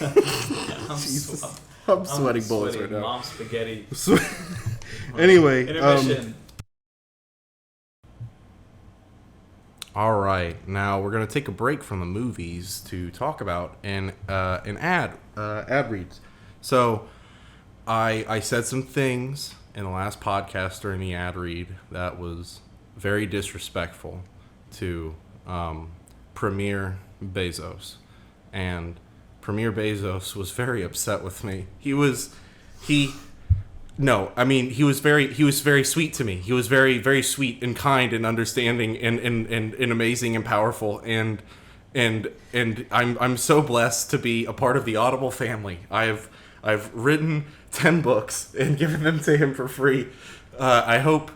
I'm sweating bullets right now. Mom spaghetti. Anyway, intermission. All right, now we're gonna take a break from the movies to talk about an ad reads. So, I said some things in the last podcast during the ad read that was very disrespectful to premier Bezos, and Premier Bezos was very upset with me. He was very sweet to me. He was very, very sweet and kind and understanding and amazing and powerful, and I'm so blessed to be a part of the Audible family. I've written 10 books and given them to him for free. I hope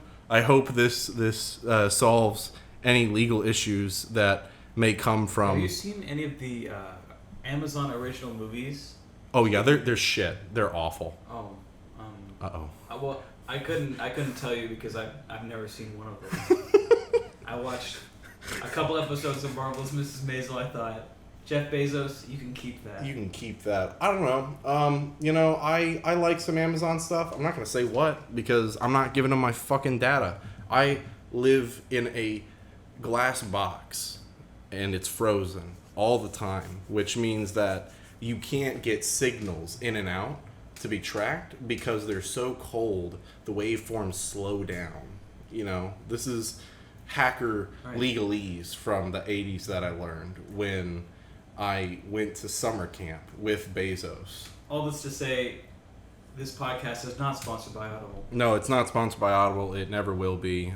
this solves any legal issues that may come from. Have you seen any of the Amazon original movies? Oh yeah, they're shit. They're awful. Oh. Uh-oh. Well, I couldn't tell you because I've never seen one of them. I watched a couple episodes of Marvelous Mrs. Maisel. I thought, Jeff Bezos, you can keep that. You can keep that. I don't know. I like some Amazon stuff. I'm not going to say what because I'm not giving them my fucking data. I live in a glass box and it's frozen all the time, which means that you can't get signals in and out to be tracked because they're so cold, the waveforms slow down. This is hacker legalese from the 80s that I learned when I went to summer camp with Bezos. All this to say, this podcast is not sponsored by Audible. No, it's not sponsored by Audible. It never will be.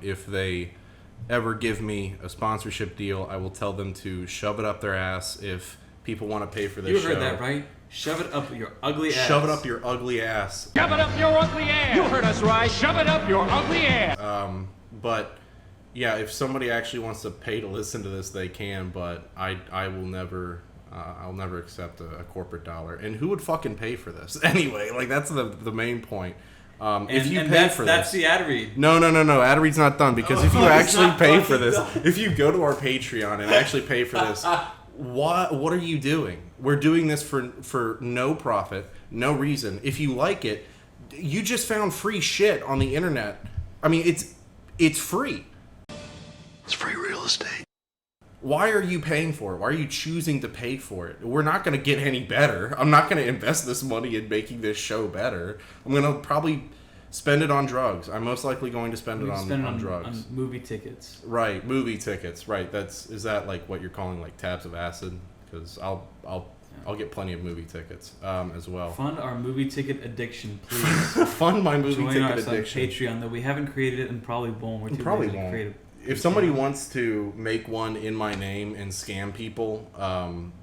If they ever give me a sponsorship deal, I will tell them to shove it up their ass if people want to pay for this show. You heard that, right? Shove it up your ugly ass. Shove it up your ugly ass. Shove it up your ugly ass. You heard us right. Shove it up your ugly ass. But yeah, if somebody actually wants to pay to listen to this, they can. But I will never. I'll never accept a corporate dollar. And who would fucking pay for this anyway? Like that's the main point. If you pay for this, that's the ad read. No. Ad read's not done because if you actually pay for this, if you go to our Patreon and actually pay for this. What are you doing? We're doing this for no profit, no reason. If you like it, you just found free shit on the internet. I mean, it's free. It's free real estate. Why are you paying for it? Why are you choosing to pay for it? We're not going to get any better. I'm not going to invest this money in making this show better. I'm going to probably spend it on drugs. I'm most likely going to spend it on drugs. On movie tickets. Right, movie tickets. Right. Is that like what you're calling like tabs of acid? Because I'll get plenty of movie tickets as well. Fund our movie ticket addiction, please. Fund my movie ticket addiction. Patreon, though we haven't created it and probably won't. We're too probably busy won't. To create it. If somebody wants to make one in my name and scam people,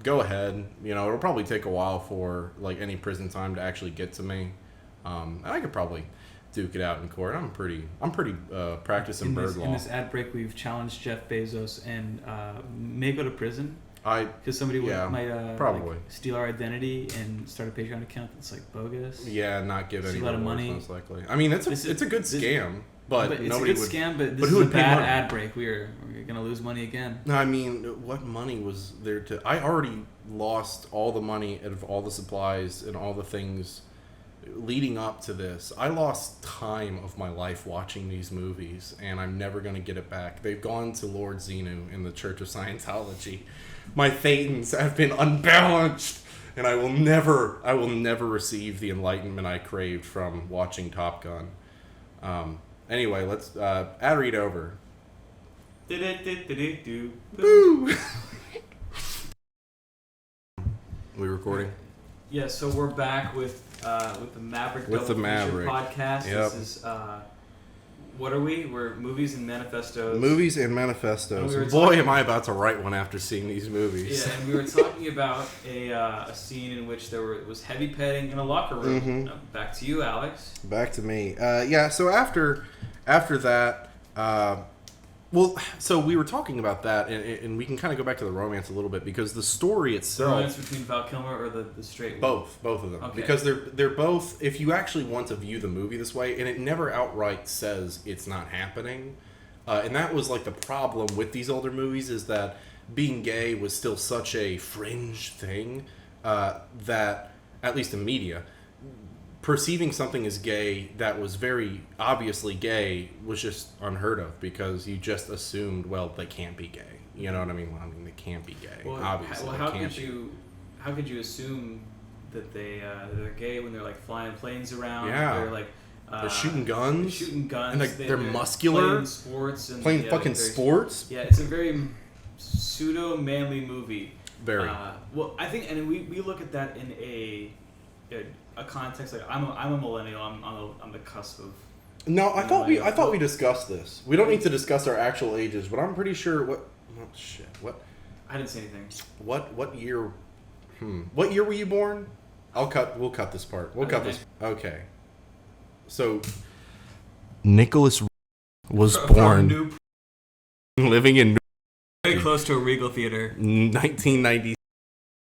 go ahead. It'll probably take a while for like any prison time to actually get to me, and I could probably duke it out in court. I'm pretty practicing bird law. In this ad break, we've challenged Jeff Bezos and may go to prison. Because somebody might probably steal our identity and start a Patreon account that's like bogus. Yeah, not give any a lot of money. Most likely. I mean, it's a good scam. But it's nobody a good would, scam, but this but who is a would pay bad money? ad break. We're gonna lose money again. No, I mean, what money was there to? I already lost all the money out of all the supplies and all the things leading up to this. I lost time of my life watching these movies, and I'm never gonna get it back. They've gone to Lord Xenu in the Church of Scientology. My thetans have been unbalanced, and I will never receive the enlightenment I craved from watching Top Gun. Anyway, let's ad read over. Boo! We recording? Yeah, so we're back with the Maverick with the Maverick podcast. Yep. This is what are we? We're movies and manifestos. Movies and manifestos. And boy, am I about to write one after seeing these movies. Yeah, and we were talking about a scene in which there was heavy petting in a locker room. Mm-hmm. Back to you, Alex. Back to me. Yeah. So after that, so we were talking about that, and we can kind of go back to the romance a little bit because the story itself. The romance between Val Kilmer or the straight one? Both of them. Okay. Because they're both. If you actually want to view the movie this way, and it never outright says it's not happening, and that was like the problem with these older movies is that being gay was still such a fringe thing that at least in media. Perceiving something as gay that was very obviously gay was just unheard of because you just assumed, well, they can't be gay. You know what I mean? Well, I mean, they can't be gay. Well, obviously, how could you assume that they're gay when they're like flying planes around? Yeah, they're like they're shooting guns. and like they're muscular. Playing sports and playing fucking sports. Yeah, it's a very pseudo manly movie. Very. Well, I think, and we look at that in a context like I'm a millennial. I'm on the cusp of. No, I thought we discussed this. We don't need to discuss our actual ages, but I'm pretty sure what. Oh shit! What? I didn't say anything. What year? What year were you born? We'll cut this part. We'll cut this. Okay. So, Nicholas was born living in very close to a Regal Theater. 1990.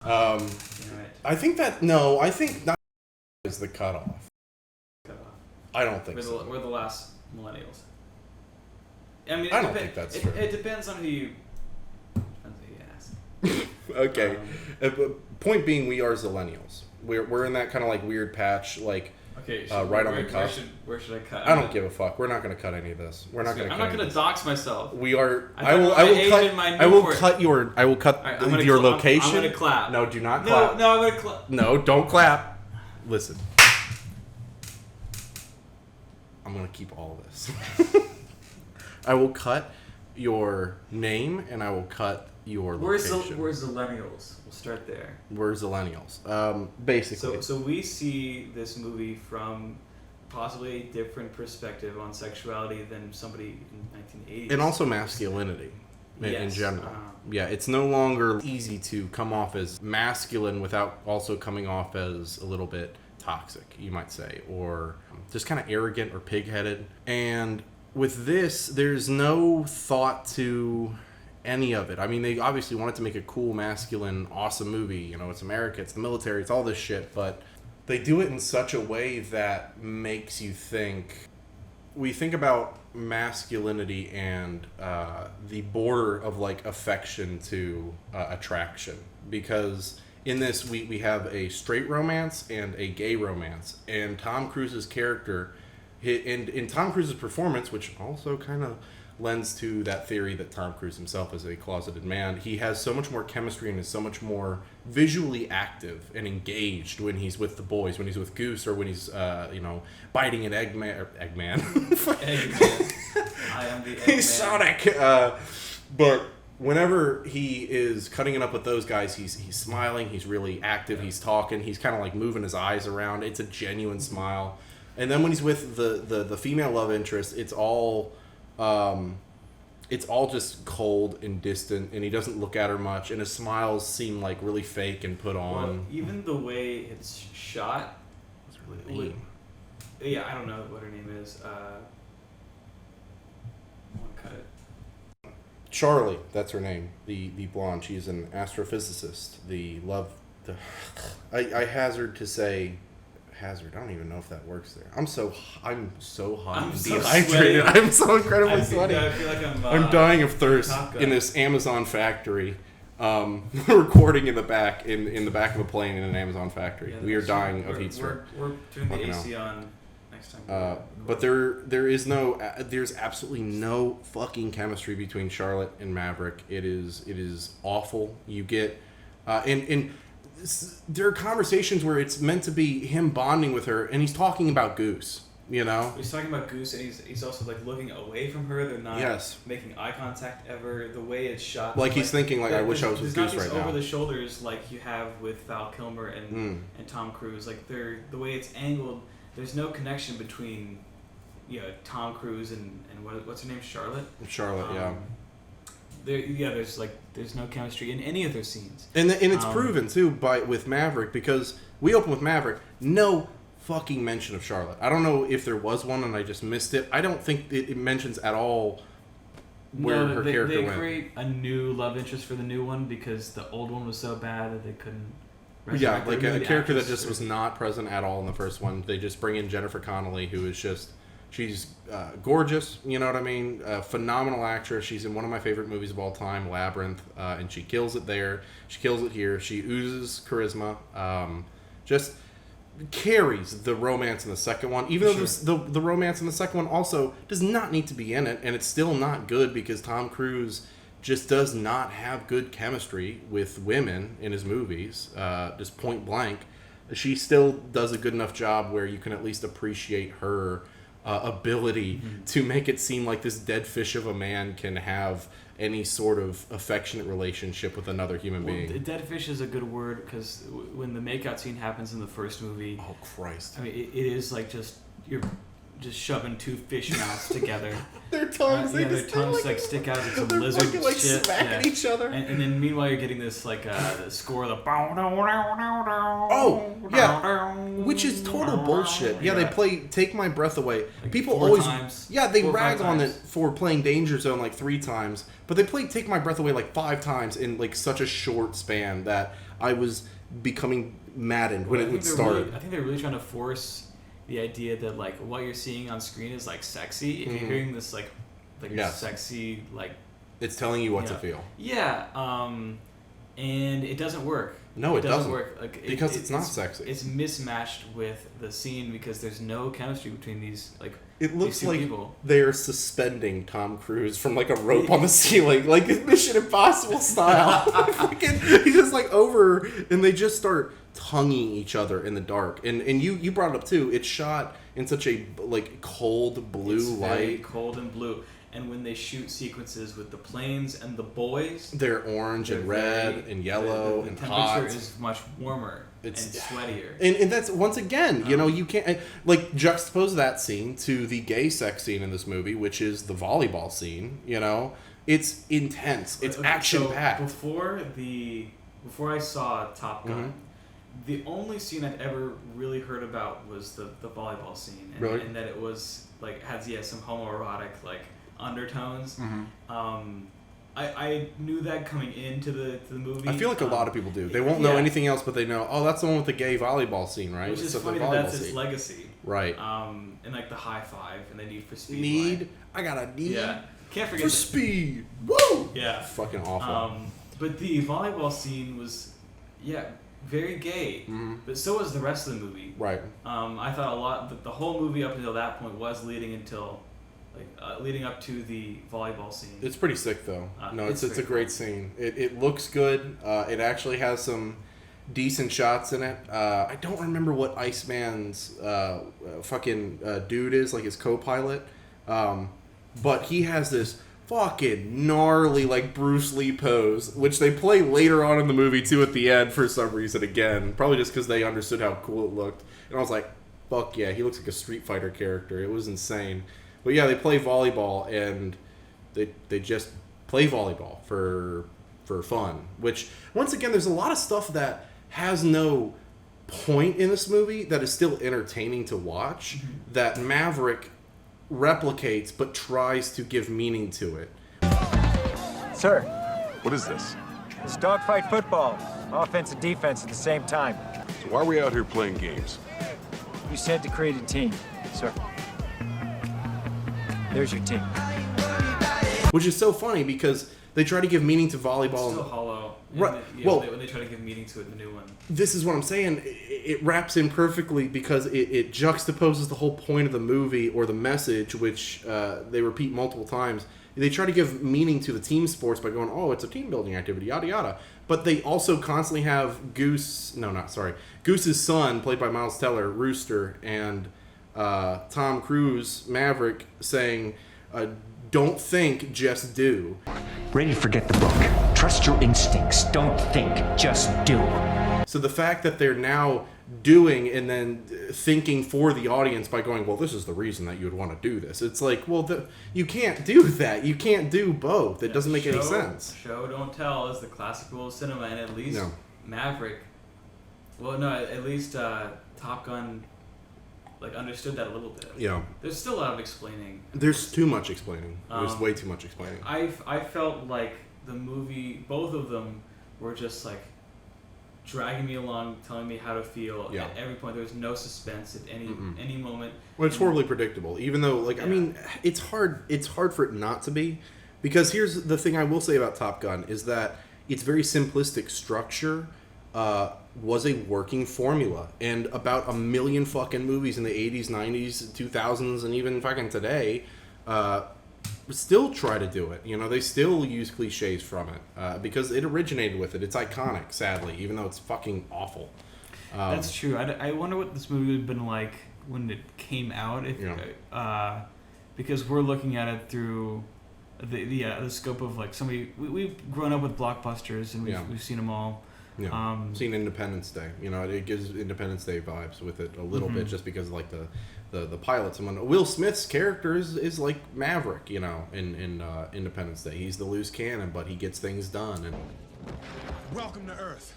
I think that is the cutoff. I don't think so. We're the last millennials. I mean, I don't think that's true. It depends on who you ask. Okay. Point being, we are Zillennials. We're in that kind of like weird patch, like right on the cusp. Where should I cut? I don't give a fuck. We're not going to cut any of this. We're not going to. I'm not going to dox myself. We are. I will cut your location. I'm going to clap. No, do not clap. No, I'm going to clap. No, don't clap. Listen. I'm going to keep all of this. I will cut your name and I will cut your location. We're Zillennials. We'll start there. We're Zillennials. Basically. So we see this movie from possibly a different perspective on sexuality than somebody in 1980s. And also masculinity in general. Yeah, it's no longer easy to come off as masculine without also coming off as a little bit toxic, you might say, or just kind of arrogant or pig-headed. And with this, there's no thought to any of it. I mean, they obviously wanted to make a cool, masculine, awesome movie. You know, it's America, it's the military, it's all this shit, but they do it in such a way that makes you think. We think about masculinity and the border of like affection to attraction, because in this we have a straight romance and a gay romance, and Tom Cruise's character, in Tom Cruise's performance, which also kind of lends to that theory that Tom Cruise himself is a closeted man, he has so much more chemistry and is so much more visually active and engaged when he's with the boys, when he's with Goose, or when he's biting an Eggman. Eggman. I am the Eggman. He's Sonic. But whenever he is cutting it up with those guys, he's smiling, he's really active, he's talking, he's kind of like moving his eyes around. It's a genuine smile. And then when he's with the female love interest, it's all just cold and distant, and he doesn't look at her much, and his smiles seem like really fake and put on. Well, even the way it's shot, it's really mean. Yeah, I don't know what her name is. I want to cut it. Charlie, that's her name. The blonde. She's an astrophysicist. I hazard to say. I don't even know if that works there. I'm so hot and dehydrated. I'm so incredibly sweaty. I feel like I'm dying of thirst in this Amazon factory. Recording in the back in the back of a plane in an Amazon factory. We are dying of heat stroke. We're turning the AC on next time. But there's absolutely no fucking chemistry between Charlotte and Maverick. It is awful. You get and there are conversations where it's meant to be him bonding with her, and he's talking about Goose. You know, he's talking about Goose, and he's also like looking away from her. They're not making eye contact ever. The way it's shot, like he's thinking, like I wish I was with Goose right now. Over the shoulders, like you have with Val Kilmer and Tom Cruise. Like the way it's angled. There's no connection between Tom Cruise and what's her name, Charlotte. Yeah. There's no chemistry in any of their scenes, and it's proven too with Maverick, because we open with Maverick, no fucking mention of Charlotte. I don't know if there was one and I just missed it. I don't think it mentions at all where her character went. They create a new love interest for the new one because the old one was so bad that they couldn't. Yeah, like a character that just was not present at all in the first one. They just bring in Jennifer Connelly, who is just. She's gorgeous, you know what I mean? Phenomenal actress. She's in one of my favorite movies of all time, Labyrinth, and she kills it there. She kills it here. She oozes charisma. Just carries the romance in the second one, even though the romance in the second one also does not need to be in it, and it's still not good because Tom Cruise just does not have good chemistry with women in his movies, just point blank. She still does a good enough job where you can at least appreciate her ability to make it seem like this dead fish of a man can have any sort of affectionate relationship with another human being. Dead fish is a good word because when the makeout scene happens in the first movie, oh Christ! I mean, it is like you're just shoving two fish mouths together. Their tongues, their tongues like stick out like some lizard fucking, like, shit. smacking each other. And then meanwhile you're getting this like the score of the which is total bullshit. Yeah, they play "Take My Breath Away." Like People 4 always times. they 4 or 5 rag on it times. for playing Danger Zone like 3 times, but they played "Take My Breath Away" like 5 times in like such a short span that I was becoming maddened when it would start. I think they're really trying to force the idea that like what you're seeing on screen is like sexy. If you're hearing this like sexy like, it's telling you what to feel. Yeah, and it doesn't work. No, it doesn't work. Like, because it's not sexy. It's mismatched with the scene because there's no chemistry between these like. It looks like people. They're suspending Tom Cruise from like a rope on the ceiling, like Mission Impossible style. He's just like over, and they just start tonguing each other in the dark. And you brought it up too. It's shot in such a like cold blue light. Very cold and blue. And when they shoot sequences with the planes and the boys, they're orange and red and yellow and hot. The temperature is much warmer and sweatier. And that's, once again, you know, you can't, like, juxtapose that scene to the gay sex scene in this movie, which is the volleyball scene, you know? It's intense. It's action-packed. Before I saw Top Gun, the only scene I'd ever really heard about was the volleyball scene. And, really? And that it was, like, had some homoerotic, like, undertones. I knew that coming into the movie. I feel like a lot of people do. They won't know anything else, but they know, oh, that's the one with the gay volleyball scene, right? Which is funny that's its legacy. Right. And like the high five and the Need for Speed. Need? I got a need. Yeah. Can't forget for speed. Woo! Yeah. Fucking awful. But the volleyball scene was, very gay. But so was the rest of the movie. Right. I thought the whole movie up until that point was leading up to the volleyball scene. It's pretty sick though. No, it's a great scene. It looks good. It actually has some decent shots in it. I don't remember what Iceman's fucking dude is, like his co-pilot. But he has this fucking gnarly like Bruce Lee pose, which they play later on in the movie too at the end for some reason again. Probably just because they understood how cool it looked. And I was like, fuck yeah, he looks like a Street Fighter character. It was insane. But yeah, they play volleyball, and they just play volleyball for fun. Which, once again, there's a lot of stuff that has no point in this movie that is still entertaining to watch, that Maverick replicates but tries to give meaning to it. Sir. What is this? It's dogfight football. Offense and defense at the same time. So why are we out here playing games? You said to create a team, sir. There's your team. Which is so funny because they try to give meaning to volleyball. It's still hollow. Right. When they try to give meaning to it in the new one. This is what I'm saying. It wraps in perfectly because it juxtaposes the whole point of the movie or the message, which they repeat multiple times. They try to give meaning to the team sports by going, oh, it's a team building activity, yada yada. But they also constantly have Goose's son, played by Miles Teller, Rooster, and Tom Cruise, Maverick, saying, don't think, just do. Ready to forget the book. Trust your instincts. Don't think, just do. So the fact that they're now doing and then thinking for the audience by going, well, this is the reason that you would want to do this. It's like, well, you can't do that. You can't do both. It doesn't make any sense. Show, don't tell is the classic rule of cinema, and at least Maverick, at least Top Gun understood that a little bit. Yeah. There's still a lot of explaining. There's too much explaining. There's way too much explaining. I felt like the movie, both of them were just dragging me along, telling me how to feel. Yeah. At every point, there was no suspense at any moment. Well, it's horribly predictable. Even though, I mean, it's hard for it not to be, because here's the thing I will say about Top Gun is that its very simplistic structure was a working formula, and about a million fucking movies in the 80s, 90s, 2000s, and even fucking today still try to do it. You know, they still use cliches from it because it originated with it. It's iconic, sadly, even though it's fucking awful. That's true. I wonder what this movie would have been like when it came out, because we're looking at it through the scope of like somebody we've grown up with blockbusters and we've seen them all. Yeah, seen Independence Day. You know, it gives Independence Day vibes with it a little bit, just because of, like the pilots. And Will Smith's character is like Maverick, you know, in Independence Day. He's the loose cannon, but he gets things done. And welcome to Earth.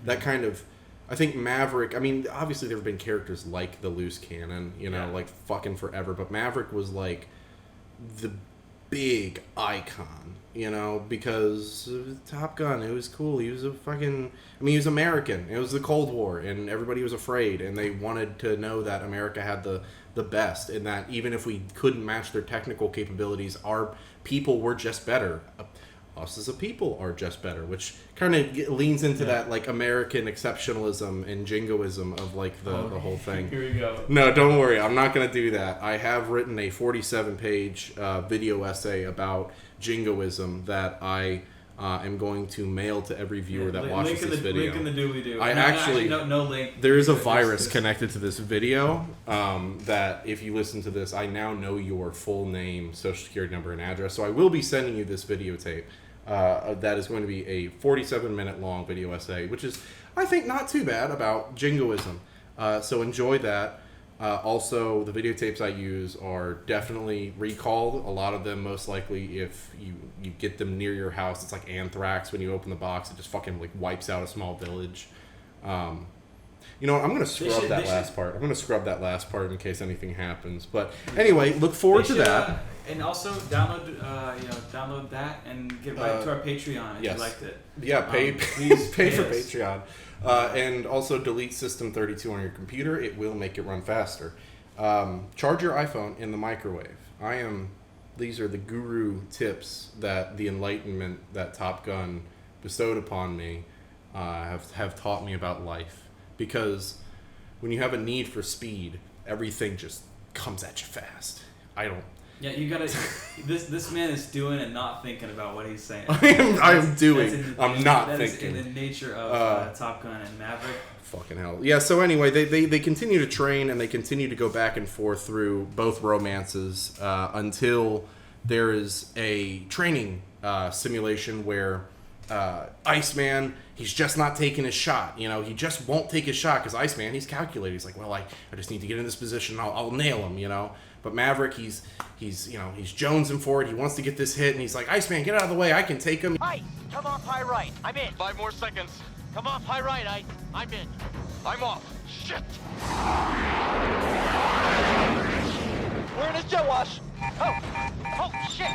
That kind of, I think Maverick. I mean, obviously there have been characters like the loose cannon, you know, like fucking forever. But Maverick was like the big icon, you know, because Top Gun, it was cool. He was he was American. It was the Cold War, and everybody was afraid, and they wanted to know that America had the best, and that even if we couldn't match their technical capabilities, our people were just better. Us as a people are just better, which kind of leans into that like American exceptionalism and jingoism of like the whole thing. Here we go. No, don't worry, I'm not going to do that. I have written a 47-page video essay about jingoism that I am going to mail to every viewer that watches this video. Link in the doobly-doo. Actually no link. There is a virus connected to this video that if you listen to this, I now know your full name, social security number, and address. So I will be sending you this videotape. That is going to be a 47-minute long video essay, which is, I think, not too bad about jingoism. So enjoy that. Also, the videotapes I use are definitely recalled. A lot of them, most likely, if you get them near your house, it's like anthrax. When you open the box, it just fucking like wipes out a small village. You know what? I'm going to scrub that last part. I'm going to scrub that last part in case anything happens. But anyway, look forward to that. And also download that and get right to our Patreon if you liked it. Yeah, pay for Patreon. And also delete System 32 on your computer. It will make it run faster. Charge your iPhone in the microwave. These are the guru tips that the enlightenment that Top Gun bestowed upon me have taught me about life. Because when you have a need for speed, everything just comes at you fast. Yeah, you gotta. This man is doing and not thinking about what he's saying. I'm doing. I'm not thinking. That is in the nature of Top Gun and Maverick. Fucking hell. Yeah. So anyway, they continue to train and they continue to go back and forth through both romances until there is a training simulation where Iceman, he's just not taking his shot. You know, he just won't take his shot because Iceman, he's calculated. He's like, well, I just need to get in this position. I'll nail him. You know. But Maverick, he's jonesing for it. He wants to get this hit, and he's like, Iceman, get out of the way. I can take him. Ice, come off high right. I'm in. 5 more seconds. Come off high right, Ice. I'm in. I'm off. Shit. We're in his jet wash. Oh, shit.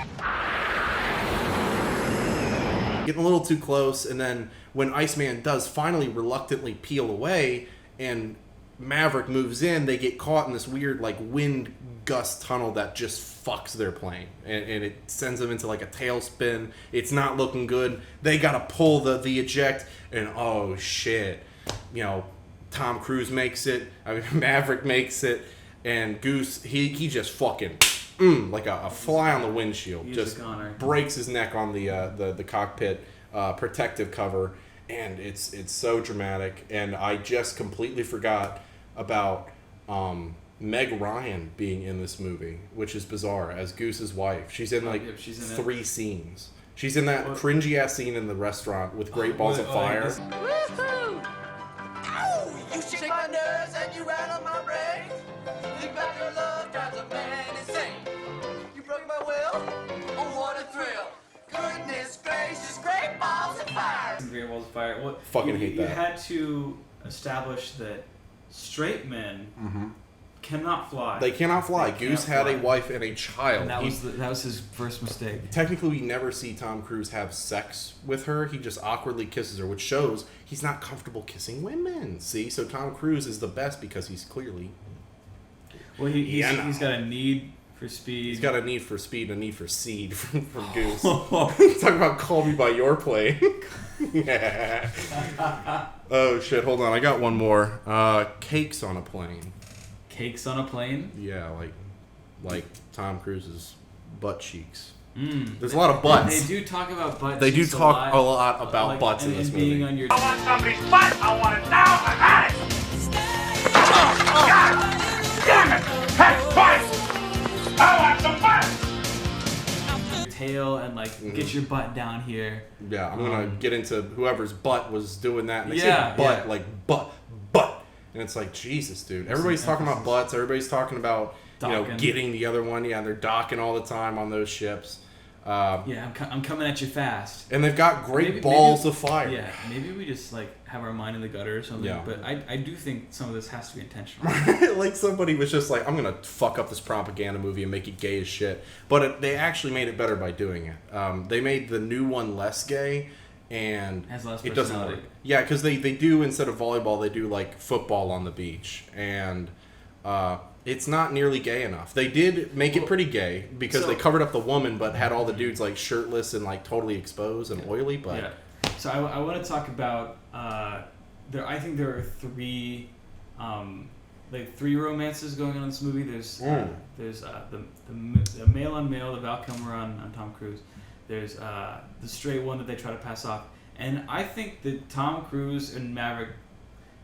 Getting a little too close, and then when Iceman does finally reluctantly peel away, and Maverick moves in, they get caught in this weird like wind gust tunnel that just fucks their plane, and it sends them into like a tailspin. It's not looking good. They gotta pull the eject, and oh shit, you know, Tom Cruise makes it. I mean, Maverick makes it, and Goose he just fucking like a fly on the windshield. He's just breaks his neck on the cockpit protective cover. And it's so dramatic, and I just completely forgot about Meg Ryan being in this movie, which is bizarre, as Goose's wife. She's in she's in 3 scenes. She's in that cringy ass scene in the restaurant with Great Balls of Fire. Woohoo! Ow! You shake my nerves and you rattle my brain. Think about your love drives a man insane. You broke my will. Oh, what a thrill! Goodness gracious, Great Balls of Fire! Great Balls of Fire. Well, Fucking hate that. You had to establish that straight men cannot fly. They cannot fly. Goose had a wife and a child. And that was his first mistake. Technically, we never see Tom Cruise have sex with her. He just awkwardly kisses her, which shows he's not comfortable kissing women. See? So Tom Cruise is the best because he's clearly... Well, he's got a need for speed. He's got a need for speed and a need for seed from Goose. Talk about Call Me By Your Plane. Oh, shit. Hold on. I got one more. Cakes on a Plane. Cakes on a Plane? Yeah, like Tom Cruise's butt cheeks. There's a lot of butts. They do talk about butts. They do talk a lot about butts in this movie. I want somebody's butt. I want it now. I got it. God damn it! Heck, twice. I want some butt. tail and like get your butt down here. Yeah, I'm gonna get into whoever's butt was doing that. And they say butt, yeah. like butt. And it's like, Jesus, dude. Everybody's talking about butts. Everybody's talking about, getting the other one. Yeah, they're docking all the time on those ships. I'm coming at you fast. And they've got great balls of fire. Yeah, maybe we just like have our mind in the gutter or something. Yeah. But I do think some of this has to be intentional. Like somebody was just like, I'm gonna fuck up this propaganda movie and make it gay as shit. But they actually made it better by doing it. They made the new one less gay. And has less it doesn't work. Yeah, because they do, instead of volleyball, they do like football on the beach. And it's not nearly gay enough. They did make it pretty gay because they covered up the woman but had all the dudes like shirtless and like totally exposed and oily. But So I want to talk about I think there are three romances going on in this movie. There's the male on male, the Val Kilmer on Tom Cruise. There's the straight one that they try to pass off. And I think that Tom Cruise and Maverick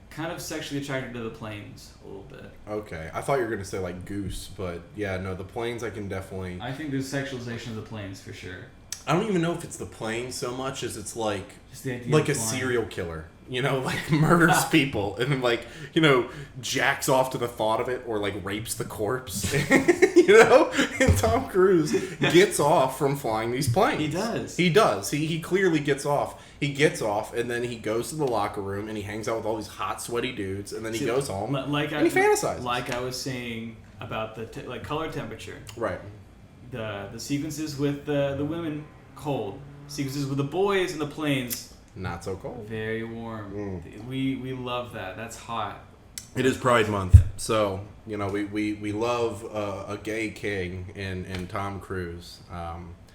kind of sexually attracted to the planes a little bit. Okay. I thought you were going to say like Goose, but yeah, no, the planes I can definitely... I think there's sexualization of the planes for sure. I don't even know if it's the plane so much as it's like a flying. serial killer. Like murders people and then like, jacks off to the thought of it or like rapes the corpse. And Tom Cruise gets off from flying these planes. He does. He clearly gets off. He gets off and then he goes to the locker room and he hangs out with all these hot, sweaty dudes and then he goes home and he fantasizes. Like I was saying about the color temperature. Right. The sequences with the women, cold. Sequences with the boys and the planes, not so cold. Very warm. We love that. That's hot. It is Pride Month, so we love a gay king in Tom Cruise.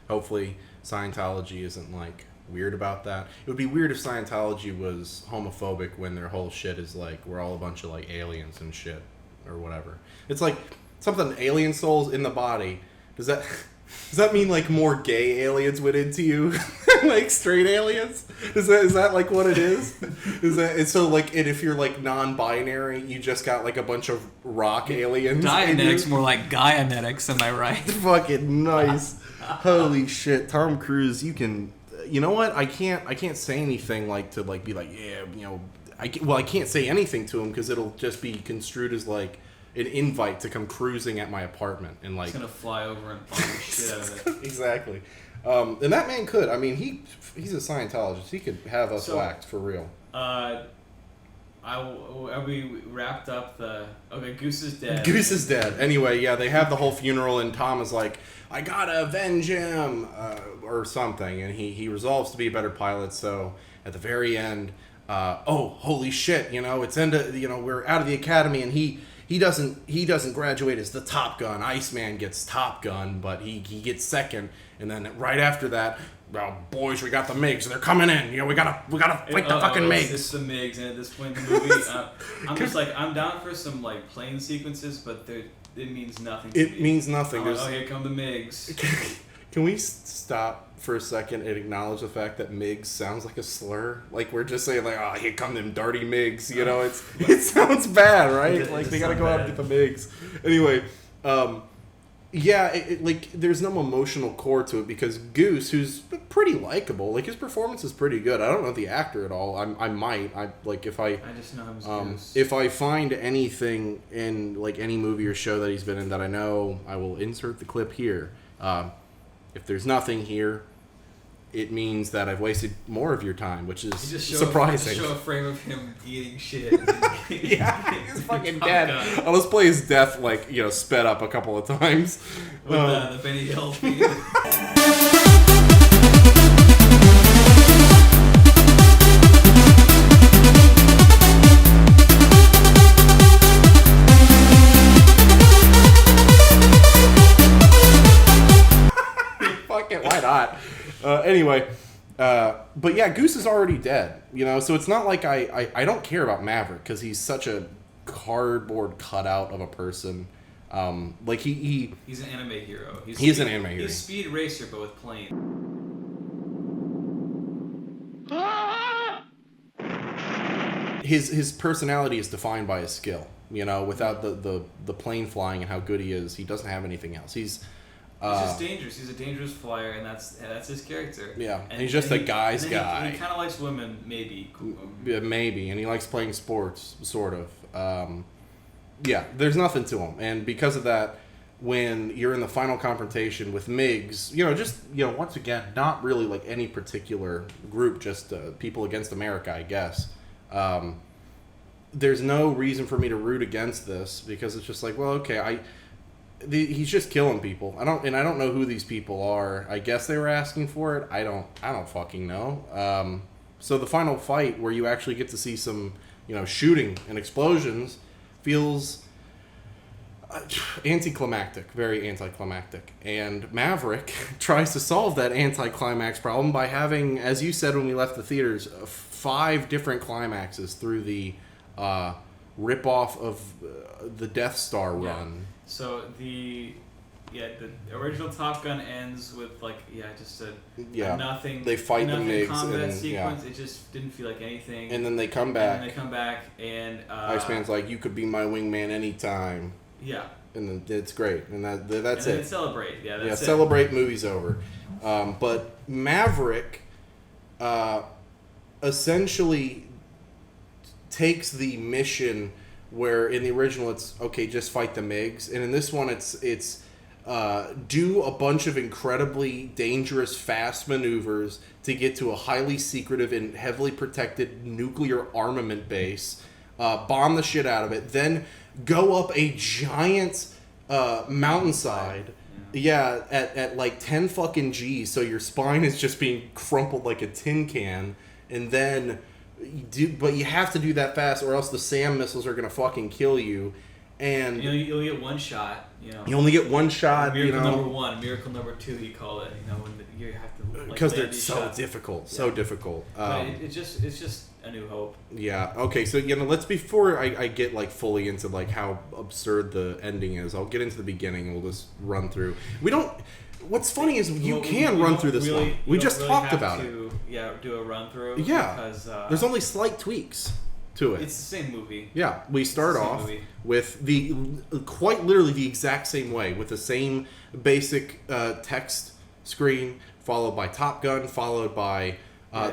Hopefully, Scientology isn't like weird about that. It would be weird if Scientology was homophobic when their whole shit is like we're all a bunch of like aliens and shit or whatever. It's like something alien souls in the body. Does that mean like more gay aliens went into you like straight aliens? Is that like what it is? Is so like if you're like non-binary, you just got like a bunch of rock aliens? Dianetics, more like Gaianetics, am I right? Fucking nice. Holy shit, Tom Cruise, you can. You know what? I can't say anything like to like be like I can't say anything to him because it'll just be construed as like an invite to come cruising at my apartment and like... He's gonna fly over and bomb the shit out of it. Exactly. And that man could. I mean, he's a Scientologist. He could have us whacked for real. We wrapped up the... Okay, Goose is dead. Goose is dead. Anyway, yeah, they have the whole funeral and Tom is like, I gotta avenge him, or something. And he resolves to be a better pilot, so at the very end, holy shit, it's we're out of the academy and he doesn't graduate as the Top Gun. Iceman gets Top Gun, but he gets second. And then right after that, well, boys, we got the MiGs. They're coming in. We gotta fight the fucking MiGs. It's the MiGs, and at this point in the movie, I'm just like I'm down for some like plane sequences, but it means nothing. It means nothing. Here come the MiGs. Can we stop for a second and acknowledge the fact that MiGs sounds like a slur? Like we're just saying like, here come them dirty MiGs. It sounds bad, right? Like they gotta go out and get the MiGs. Anyway, there's no emotional core to it because Goose, who's pretty likable, like his performance is pretty good. I don't know the actor at all. I might. If I just know him as Goose. If I find anything in like any movie or show that he's been in that I know, I will insert the clip here. If there's nothing here, it means that I've wasted more of your time, which is surprising. Show a frame of him eating shit. Yeah, he's fucking dead. I'll just play his death, sped up a couple of times. With the Benny Hill theme. Fucking, why not? Anyway, but yeah, Goose is already dead, so it's not like I don't care about Maverick because he's such a cardboard cutout of a person. He's an anime hero. He's an anime hero. He's Speed Racer, but with planes. His personality is defined by his skill. Without the plane flying and how good he is, he doesn't have anything else. He's He's just dangerous. He's a dangerous flyer, and that's his character. Yeah, and he's just a guy's guy. He kind of likes women, maybe. Yeah, maybe, and he likes playing sports, sort of. Yeah, there's nothing to him, and because of that, when you're in the final confrontation with Miggs, once again, not really like any particular group, just people against America, I guess. There's no reason for me to root against this because it's just like, well, okay, he's just killing people. I don't know who these people are. I guess they were asking for it. I don't fucking know. So the final fight where you actually get to see some, shooting and explosions feels anticlimactic, very anticlimactic. And Maverick tries to solve that anticlimax problem by having, as you said when we left the theaters, 5 different climaxes through the rip-off of the Death Star run. So the original Top Gun ends with just a nothing. They fight the MiGs combat and sequence. It just didn't feel like anything. And then they come back. And Iceman's like, "You could be my wingman anytime." Yeah. And then it's great, and that's and it. Celebrate, that's it. Celebrate. Movie's over. But Maverick, essentially takes the mission where in the original it's okay, just fight the MiGs, and in this one it's do a bunch of incredibly dangerous fast maneuvers to get to a highly secretive and heavily protected nuclear armament base, bomb the shit out of it, then go up a giant mountainside, at like 10 fucking G's, so your spine is just being crumpled like a tin can, and then but you have to do that fast or else the SAM missiles are gonna fucking kill you. And you only get one shot. You only get one shot. Miracle number 1, miracle number 2. You call it. When you have to because they're so difficult, so difficult. It's just a new hope. Yeah. Okay. So let's before I get fully into how absurd the ending is, I'll get into the beginning and we'll just run through. We don't. What's funny is you can run through this one. We just talked about it. Yeah, do a run through. Yeah. Because there's only slight tweaks to it. It's the same movie. Yeah, we start off with quite literally the exact same way, with the same basic text screen, followed by Top Gun, followed by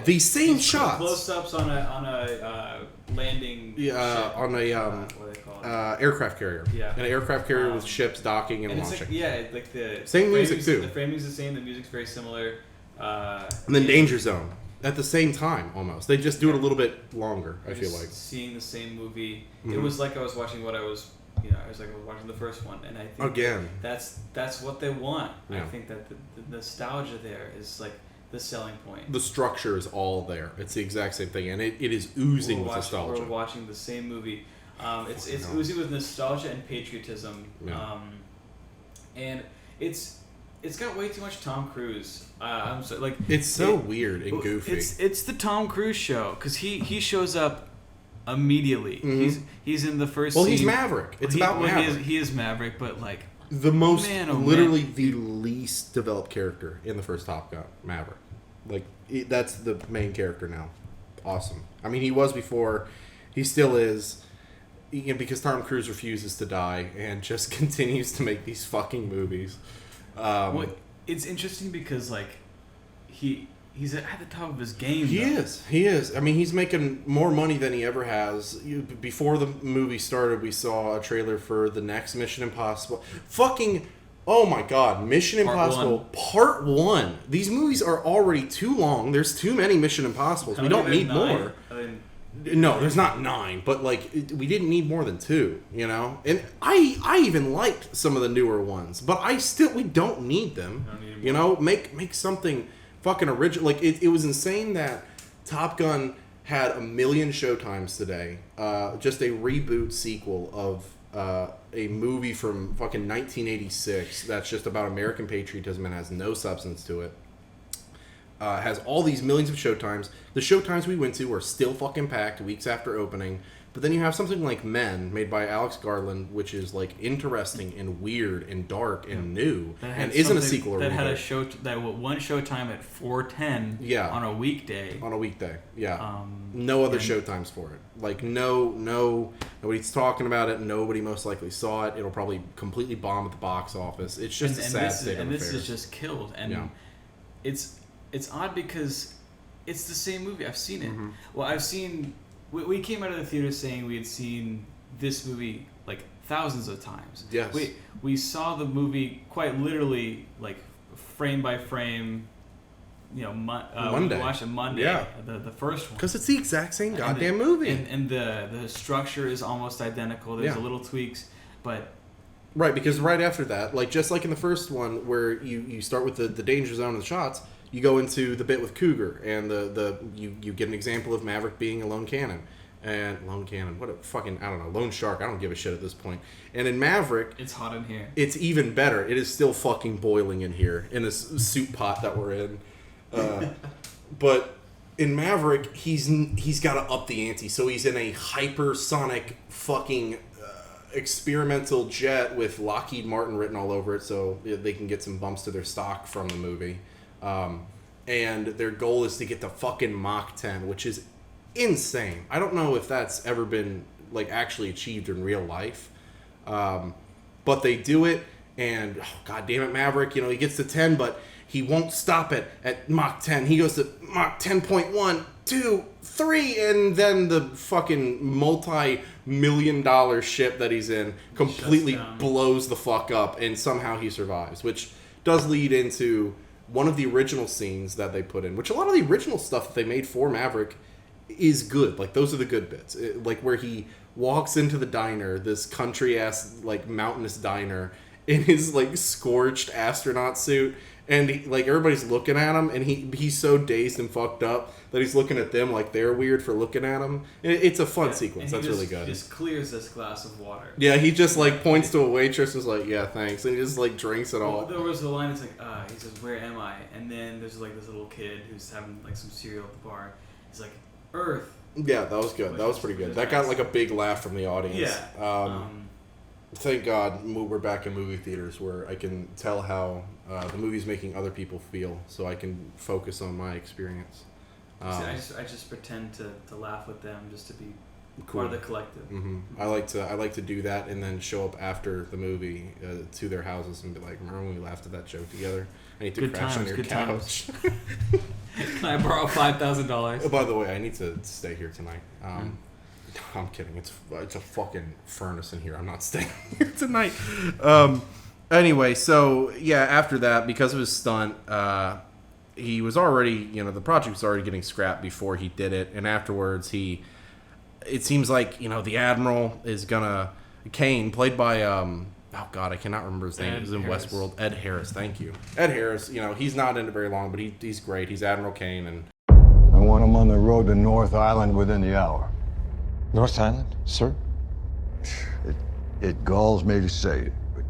the same shots. Close-ups on a landing. Ship. On a what do they call it? Aircraft carrier. Yeah, an aircraft carrier with ships docking and launching. The same music too. The framing's the same. The music's very similar. And then Danger Zone at the same time, almost. They just do it a little bit longer. I feel like seeing the same movie. Mm-hmm. It was like I was watching what I was. I was watching the first one, and I think that's what they want. Yeah. I think that the nostalgia there is the selling point. The structure is all there. It's the exact same thing, and it is oozing with nostalgia. We're watching the same movie. It's oozing with nostalgia and patriotism. Yeah. And it's got way too much Tom Cruise. It's so weird and goofy. It's the Tom Cruise show because he shows up immediately. Mm-hmm. He's in the first. Well, scene. He's Maverick. It's about Maverick. He is Maverick, but the most the least developed character in the first Top Gun, Maverick. That's the main character now. Awesome. I mean, he was before. He still is. Because Tom Cruise refuses to die and just continues to make these fucking movies. It's interesting because he's at the top of his game. He is. I mean, he's making more money than he ever has. Before the movie started, we saw a trailer for the next Mission Impossible. Fucking, oh my god, Mission Impossible Part 1. These movies are already too long. There's too many Mission Impossibles. We don't need more. No, there's not 9, but we didn't need more than 2, And I even liked some of the newer ones, but we don't need them. Make something fucking original. It was insane that Top Gun had 1 million showtimes today. Just a reboot sequel of a movie from fucking 1986 that's just about American patriotism and has no substance to it. Has all these millions of showtimes. The showtimes we went to are still fucking packed weeks after opening. But then you have something like Men, made by Alex Garland, which is like interesting and weird and dark and new, and isn't a sequel. That had a show one showtime at 4:10. Yeah. On a weekday. Yeah. No other showtimes for it. Like nobody's talking about it. Nobody most likely saw it. It'll probably completely bomb at the box office. It's just a sad state of affairs. And this is just killed. And it's odd because it's the same movie. I've seen it. Mm-hmm. Well, I've seen. We came out of the theater saying we had seen this movie like thousands of times. Yes. We saw the movie quite literally, like frame by frame. Monday. We watched it Monday. Yeah. The first one. Because it's the exact same goddamn movie. And the structure is almost identical. There's a little tweaks, but. Right, because right after that, like just like in the first one, where you start with the danger zone and the shots. You go into the bit with Cougar, and you get an example of Maverick being a lone cannon. What a fucking, I don't know, lone shark. I don't give a shit at this point. And in Maverick... It's hot in here. It's even better. It is still fucking boiling in here, in this soup pot that we're in. But in Maverick, he's got to up the ante. So he's in a hypersonic fucking experimental jet with Lockheed Martin written all over it, so they can get some bumps to their stock from the movie. And their goal is to get to fucking Mach 10, which is insane. I don't know if that's ever been like actually achieved in real life, but they do it. And god damn it, Maverick! He gets to 10, but he won't stop it at Mach 10. He goes to Mach 10.1, 2, 3, and then the fucking multi-million-dollar ship that he's in completely blows the fuck up, and somehow he survives, which does lead into one of the original scenes that they put in, which a lot of the original stuff that they made for Maverick is good. Like, those are the good bits. Like, where he walks into the diner, this country-ass, like, mountainous diner, in his, like, scorched astronaut suit, and, everybody's looking at him, and he's so dazed and fucked up that he's looking at them like they're weird for looking at him. It's a fun sequence. That's really good. He just clears this glass of water. Yeah, he just, points to a waitress and is like, yeah, thanks, and he just, drinks it all. There was a line that's like, he says, where am I? And then there's, this little kid who's having, some cereal at the bar. He's like, Earth. Yeah, that was good. That was pretty good. That got, a big laugh from the audience. Yeah. Thank God we're back in movie theaters where I can tell how the movie's making other people feel, so I can focus on my experience. I just pretend to laugh with them just to be part of the collective. Mm-hmm. I like to do that and then show up after the movie to their houses and be like, remember when we laughed at that joke together? I need to crash on your couch. Can I borrow $5,000? By the way, I need to stay here tonight. I'm kidding. It's a fucking furnace in here. I'm not staying here tonight. Anyway, so yeah, after that, because of his stunt, he was already, the project was already getting scrapped before he did it, and afterwards it seems like, the Admiral is gonna, Kane, played by, oh god, I cannot remember his name. He was in Westworld. Ed Harris, thank you. Ed Harris, he's not in it very long, but he's great. He's Admiral Kane, and I want him on the road to North Island within the hour. North Island, sir? It galls me to say it, but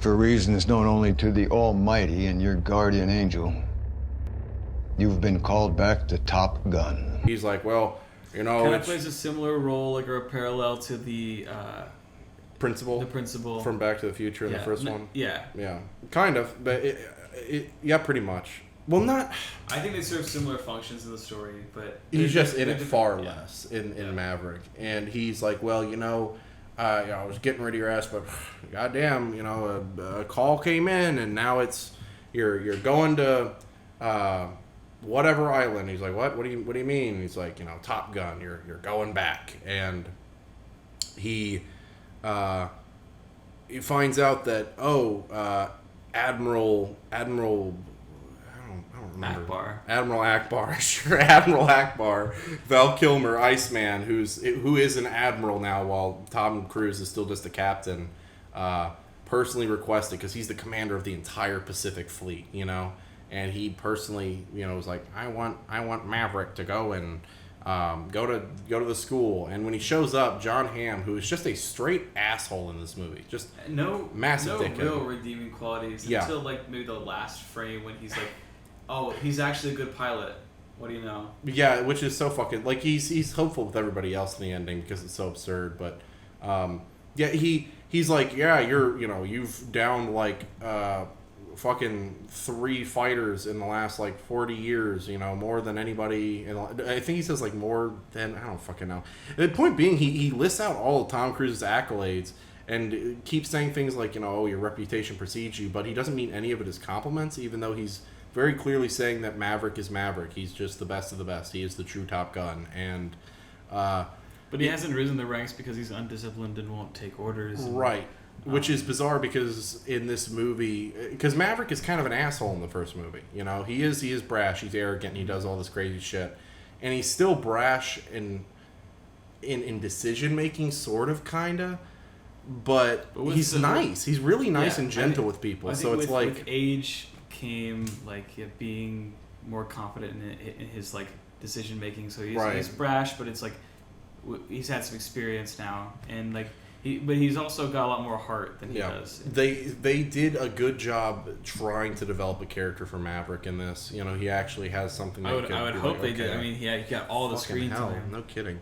for reasons known only to the Almighty and your guardian angel, you've been called back to Top Gun. He's like, well, kind of plays a similar role, or a parallel to the principal. The principal from Back to the Future in the first one. Yeah. Yeah, kind of, but yeah, pretty much. Well, not. I think they serve similar functions in the story, but he's just in it far less in Maverick, and he's like, well, I was getting rid of your ass, but goddamn, a call came in, and now it's you're going to whatever island. He's like, what? What do you mean? He's like, Top Gun. You're going back, and he finds out that Admiral. Admiral Akbar, sure, Admiral Akbar, Val Kilmer, Iceman, who is an admiral now, while Tom Cruise is still just a captain. Personally requested, because he's the commander of the entire Pacific Fleet, and he personally, was like, I want Maverick to go and go to the school. And when he shows up, John Hamm, who is just a straight asshole in this movie, just massive dickhead. No real redeeming qualities until maybe the last frame when he's like, oh, he's actually a good pilot. What do you know? Yeah, which is so fucking like he's hopeful with everybody else in the ending because it's so absurd. But yeah, he's like, yeah, you've downed like fucking 3 fighters in the last like 40 years, more than anybody. And I think he says like more than, I don't fucking know. The point being, he lists out all of Tom Cruise's accolades and keeps saying things like, oh, your reputation precedes you, but he doesn't mean any of it as compliments, even though he's very clearly saying that Maverick is Maverick. He's just the best of the best. He is the true Top Gun. And but he hasn't risen the ranks because he's undisciplined and won't take orders. Right. Which is bizarre because in this movie, because Maverick is kind of an asshole in the first movie. He is brash. He's arrogant. And he does all this crazy shit, and he's still brash in decision making, sort of, kinda. But he's nice. He's really nice and gentle with people. So it's like with age came like being more confident in his like decision making. So he's brash, but it's like he's had some experience now, and like. But he's also got a lot more heart than he does. They did a good job trying to develop a character for Maverick in this. He actually has something. I would hope they did. I mean, he got all the screen time. No kidding.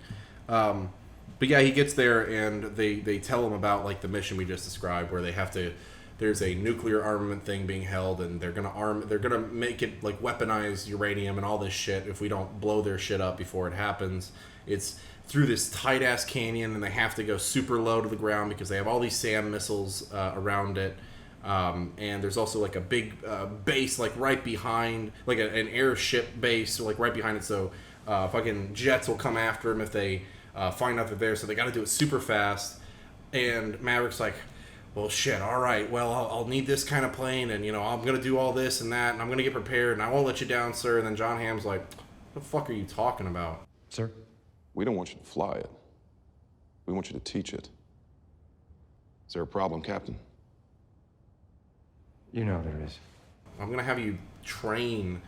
But yeah, he gets there and they tell him about like the mission we just described, where they have to. There's a nuclear armament thing being held, and they're gonna make it like weaponize uranium and all this shit if we don't blow their shit up before it happens. It's through this tight ass canyon, and they have to go super low to the ground because they have all these SAM missiles around it. And there's also like a big base like right behind, like an airship base like right behind it. So fucking jets will come after them if they find out they're there. So they got to do it super fast. And Maverick's like, well, shit, all right, well, I'll need this kind of plane, and, I'm going to do all this and that, and I'm going to get prepared, and I won't let you down, sir. And then John Hamm's like, what the fuck are you talking about? Sir? We don't want you to fly it. We want you to teach it. Is there a problem, Captain? You know there is. I'm going to have you train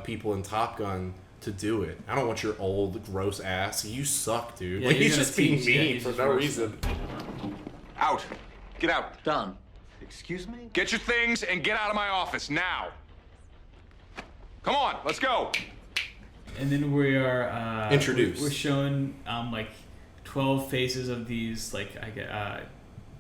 people in Top Gun to do it. I don't want your old, gross ass. You suck, dude. Yeah, like, he's just being mean for no reason. Out. Get out. Done. Excuse me? Get your things and get out of my office now. Come on, let's go. And then we are introduced. We're shown like 12 faces of these like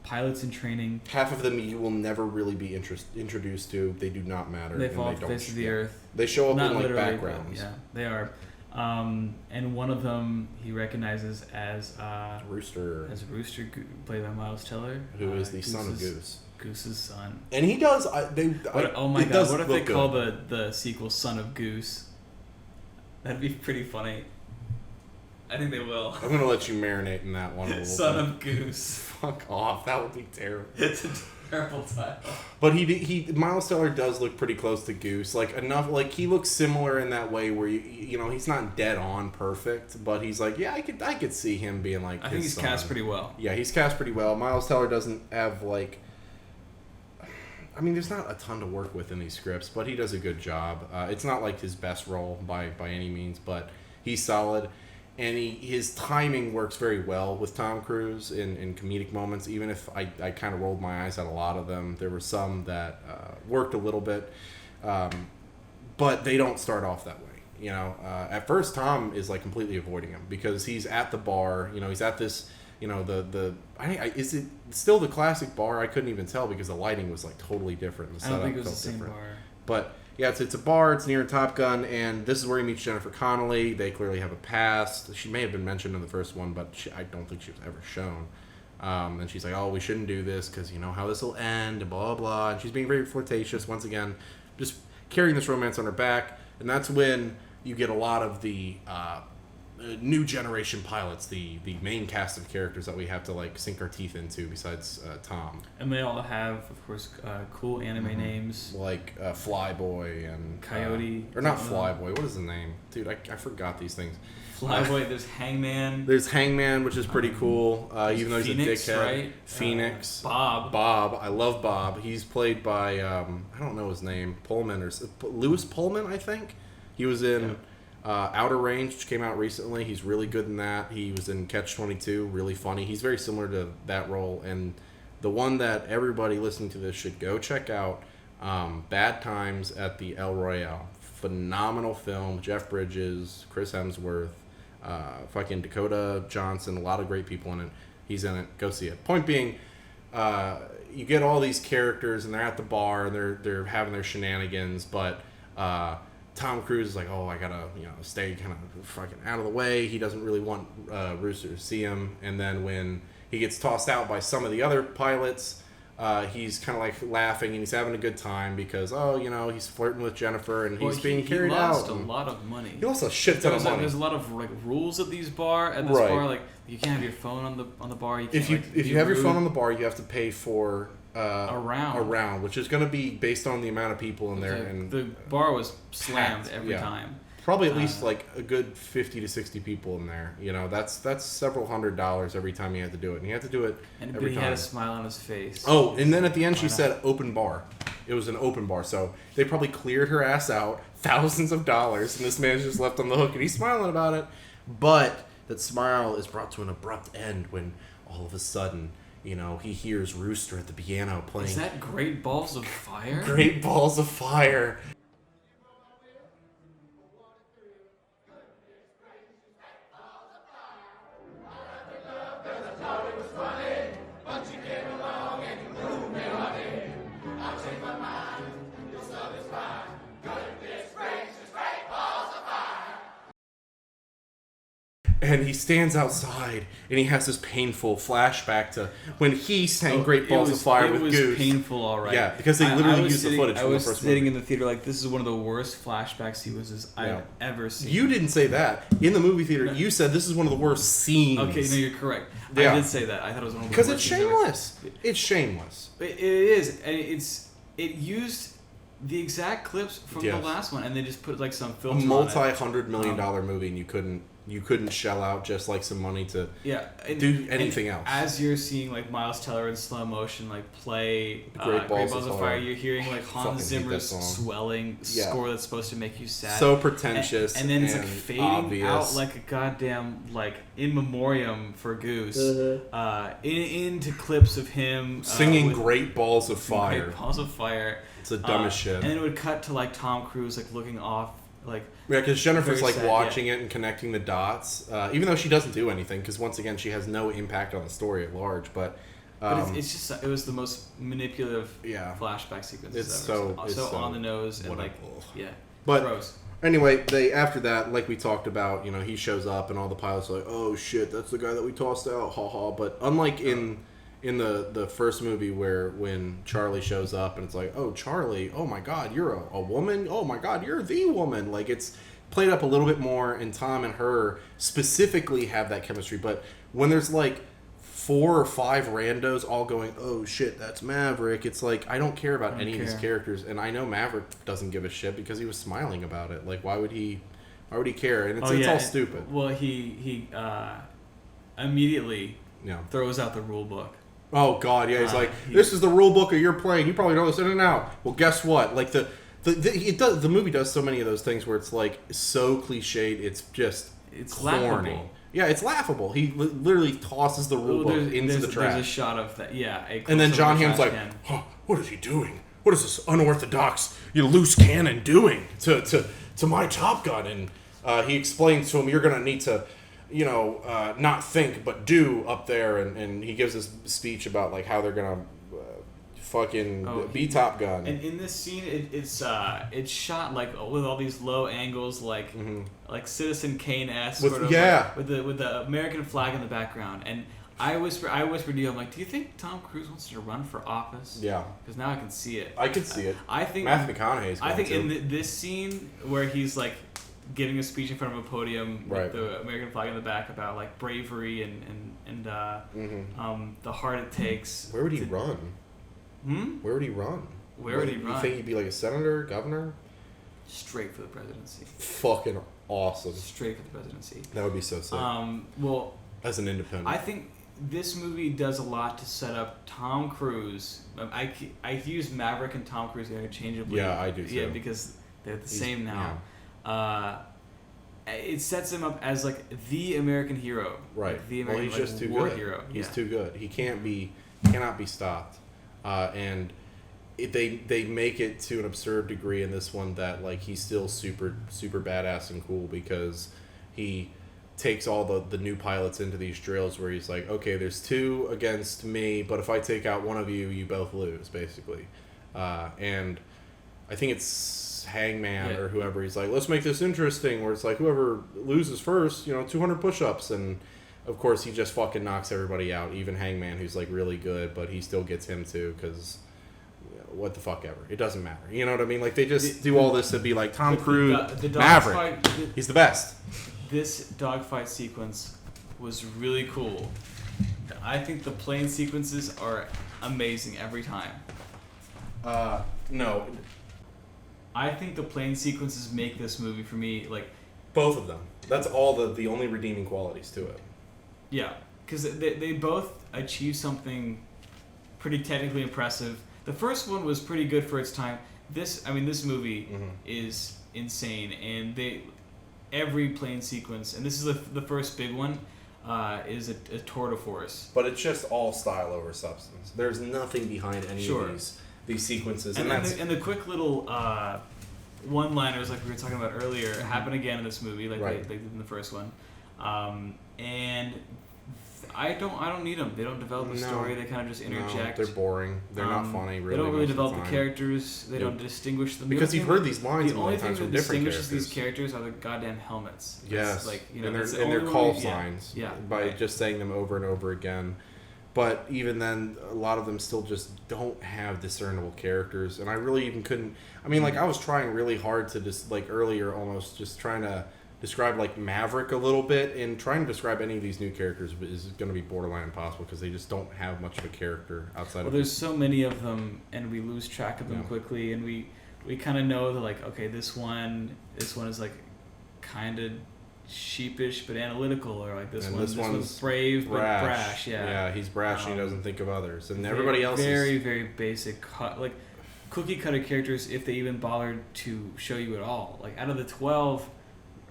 pilots in training. Half of them you will never really be introduced to. They do not matter. They fall off the face of the earth. They show up not in like literally, backgrounds. Yeah, they are. And one of them he recognizes as Rooster. As Rooster, played by Miles Teller, who is the son of Goose. Goose's son. And he does. Oh my god! What if they call the sequel "Son of Goose"? That'd be pretty funny. I think they will. I'm gonna let you marinate in that one a little Son bit. of Goose. Fuck off. That would be terrible. It's a terrible title. But Miles Teller does look pretty close to Goose. Like enough. Like he looks similar in that way where he's not dead on perfect, but he's like, yeah, I could see him being like. I think he's son. cast pretty well. Yeah, he's cast pretty well. Miles Teller doesn't have like. I mean, there's not a ton to work with in these scripts, but he does a good job. It's not like his best role by any means, but he's solid. And his timing works very well with Tom Cruise in comedic moments, even if I kind of rolled my eyes at a lot of them. There were some that worked a little bit, but they don't start off that way. At first, Tom is like completely avoiding him because he's at the bar. He's at this... is it still the classic bar? I couldn't even tell because the lighting was like totally different. The I don't think it setup was the felt same different. bar. But yeah, it's a bar. It's near Top Gun, and this is where he meets Jennifer Connelly. They clearly have a past. She may have been mentioned in the first one, but I don't think she was ever shown. And she's like, "Oh, we shouldn't do this because you know how this will end," and blah blah. And she's being very flirtatious once again, just carrying this romance on her back. And that's when you get a lot of the new generation pilots, the main cast of characters that we have to like sink our teeth into besides Tom. And they all have, of course, cool anime names like Flyboy and Coyote, or not Flyboy. What is the name, dude? I forgot these things. Flyboy. There's Hangman. There's Hangman, which is pretty cool. Even though he's Phoenix, a dickhead. right? Phoenix. Bob. I love Bob. He's played by I don't know his name. Pullman or Lewis Pullman, I think. He was in. Outer Range, which came out recently. He's really good in that. He was in Catch-22, really funny. He's very similar to that role. And the one that everybody listening to this should go check out, Bad Times at the El Royale. phenomenal film. Jeff Bridges, Chris Hemsworth, fucking Dakota Johnson, a lot of great people in it. He's in it. Go see it. Point being, you get all these characters and they're at the bar and they're having their shenanigans, but Tom Cruise is like, oh, I gotta stay kind of fucking out of the way. He doesn't really want Rooster to see him. And then when he gets tossed out by some of the other pilots, he's kind of like laughing and he's having a good time because he's flirting with Jennifer and he's being carried out. He lost a lot of money. He lost a shit ton of money. There's a lot of like rules at this bar. Like you can't have your phone on the bar. If you have your phone on the bar, you have to pay for a round, which is going to be based on the amount of people in there. And the bar was slammed every time. Probably at least like a good 50 to 60 people in there. That's several $100s every time you had to do it, and you had to do it every time. He had a smile on his face. Oh, and then at the end she said open bar. It was an open bar, so they probably cleared her ass out, thousands of dollars, and this man's just left on the hook, and he's smiling about it. But that smile is brought to an abrupt end when all of a sudden, he hears Rooster at the piano playing. Is that Great Balls of Fire? Great Balls of Fire. And he stands outside, and he has this painful flashback to when he sang "Great Balls of Fire" with Goose. It was painful, all right. Yeah, because they literally used the footage from the first movie. I was sitting in the theater like, this is one of the worst flashback sequences I've ever seen. You didn't say that. In the movie theater, you said this is one of the worst scenes. Okay, no, you're correct. Yeah. I did say that. I thought it was one of the because worst it's shameless. It's shameless. It is, and it used the exact clips from the last one, and they just put like some filter. A multi-$100 million movie, and you couldn't shell out just like some money to do anything else. As you're seeing like Miles Teller in slow motion like play Great Balls of Fire, you're hearing like Hans Zimmer's swelling score that's supposed to make you sad. So pretentious, and then it's like fading obvious. out like a goddamn like in memoriam for Goose into clips of him singing Great Balls of Fire. Great Balls of Fire. It's the dumbest shit. And then it would cut to like Tom Cruise like looking off. Because Jennifer's like watching it and connecting the dots, even though she doesn't do anything. Because once again, she has no impact on the story at large. But it's just it was the most manipulative flashback sequence. It's so on the nose and But gross. Anyway, after that, like we talked about, he shows up and all the pilots are like, "Oh shit, that's the guy that we tossed out." Ha ha. But unlike in the first movie when Charlie shows up and it's like, oh, Charlie, oh my god, you're a woman, oh my god, you're the woman, like it's played up a little bit more, and Tom and her specifically have that chemistry. But when there's like 4 or 5 randos all going, oh shit, that's Maverick, it's like I don't care about any of these characters, and I know Maverick doesn't give a shit because he was smiling about it. Like why would he care? And it's all stupid. Well, he immediately throws out the rule book. Oh god, yeah, he's like, this is the rule book of your plane. You probably know this in and out. Well, guess what? Like the movie does so many of those things where it's like so cliched. It's corny. Laughable. Yeah, it's laughable. He literally tosses the rule book into the trash. There's a shot of that. Yeah, and then John Hamm's like, what is he doing? What is this unorthodox, loose cannon doing to my Top Gun? And he explains to him, you're gonna need to. Not think but do up there, and he gives this speech about like how they're gonna be Top Gun. And in this scene, it's shot like with all these low angles, like Citizen Kane-esque, with the American flag in the background. And I whispered to you, I'm like, do you think Tom Cruise wants to run for office? Yeah, because now I can see it. I could see it. I think Matthew McConaughey's. I think in this scene where he's like giving a speech in front of a podium with the American flag in the back about like bravery and the heart it takes. Where would he run? Where would he run? You think he'd be like a senator, governor? Straight for the presidency. Fucking awesome. Straight for the presidency. That would be so sick. Well, as an independent, I think this movie does a lot to set up Tom Cruise. I use Maverick and Tom Cruise interchangeably. Yeah, I do too. Yeah, because they're the same now. Yeah. It sets him up as like the American hero, right? Like the American he's just too war good. Hero. He's too good. He cannot be stopped. And they make it to an absurd degree in this one that like he's still super badass and cool because he takes all the new pilots into these drills where he's like, okay, there's 2 against me, but if I take out one of you, you both lose, basically. And I think it's Hangman or whoever, he's like, let's make this interesting, where it's like whoever loses first, 200 push-ups, and of course he just fucking knocks everybody out, even Hangman, who's like really good, but he still gets him too, because what the fuck ever, it doesn't matter, you know what I mean? Like they just do all this to be like Tom Cruise, the Maverick, he's the best. This dogfight sequence was really cool. I think the plane sequences are amazing every time. No. I think the plane sequences make this movie for me, like... Both of them. That's all the only redeeming qualities to it. Yeah, because they both achieve something pretty technically impressive. The first one was pretty good for its time. This movie is insane, and every plane sequence, and this is the first big one, is a tour de force. But it's just all style over substance. There's nothing behind any of these sequences. And the quick little one-liners, like we were talking about earlier, happen again in this movie, like they did in the first one. And I don't need them. They don't develop a story. They kind of just interject. No, they're boring. They're not funny. Really, they don't really develop the characters. They don't distinguish them. Because you've heard these lines many times from different characters. The only thing that distinguishes these characters are the goddamn helmets. Yes, like, and their call signs. Yeah, by just saying them over and over again. But even then, a lot of them still just don't have discernible characters. And I really even couldn't... I mean, like, I was trying really hard to just, like, earlier almost just trying to describe, like, Maverick a little bit. And trying to describe any of these new characters is going to be borderline impossible because they just don't have much of a character outside of... Well, there's so many of them, and we lose track of them quickly. And we kind of know that, like, okay, this one is, like, kind of... sheepish but analytical, or like this one's brave but brash. Yeah, he's brash and he doesn't think of others, and everybody else very very basic like cookie cutter characters, if they even bothered to show you at all. Like out of the 12,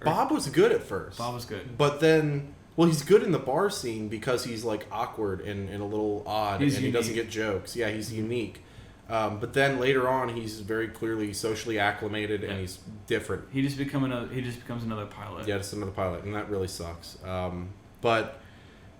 Bob was good at first. Bob was good, but then he's good in the bar scene because he's like awkward and a little odd, and he doesn't get jokes. Yeah, he's unique. But then later on, he's very clearly socially acclimated, and he's different. He just becomes another pilot. Yeah, just another pilot, and that really sucks. But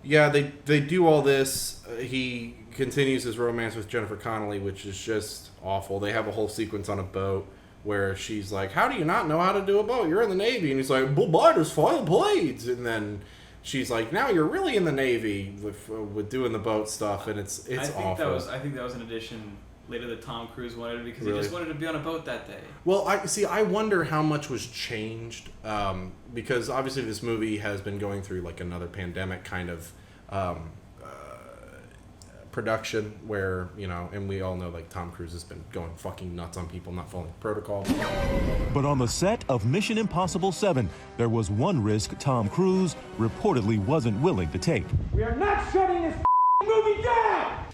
yeah, they do all this. He continues his romance with Jennifer Connelly, which is just awful. They have a whole sequence on a boat where she's like, "How do you not know how to do a boat? You're in the Navy," and he's like, "Well, mine is 5 blades," and then she's like, "Now you're really in the Navy with doing the boat stuff," and it's awful. I think that was an addition later that Tom Cruise wanted, because he just wanted to be on a boat that day. Well, I wonder how much was changed, because obviously this movie has been going through like another pandemic kind of production where, and we all know like Tom Cruise has been going fucking nuts on people not following protocol. But on the set of Mission Impossible 7, there was one risk Tom Cruise reportedly wasn't willing to take. We are not shutting this movie down!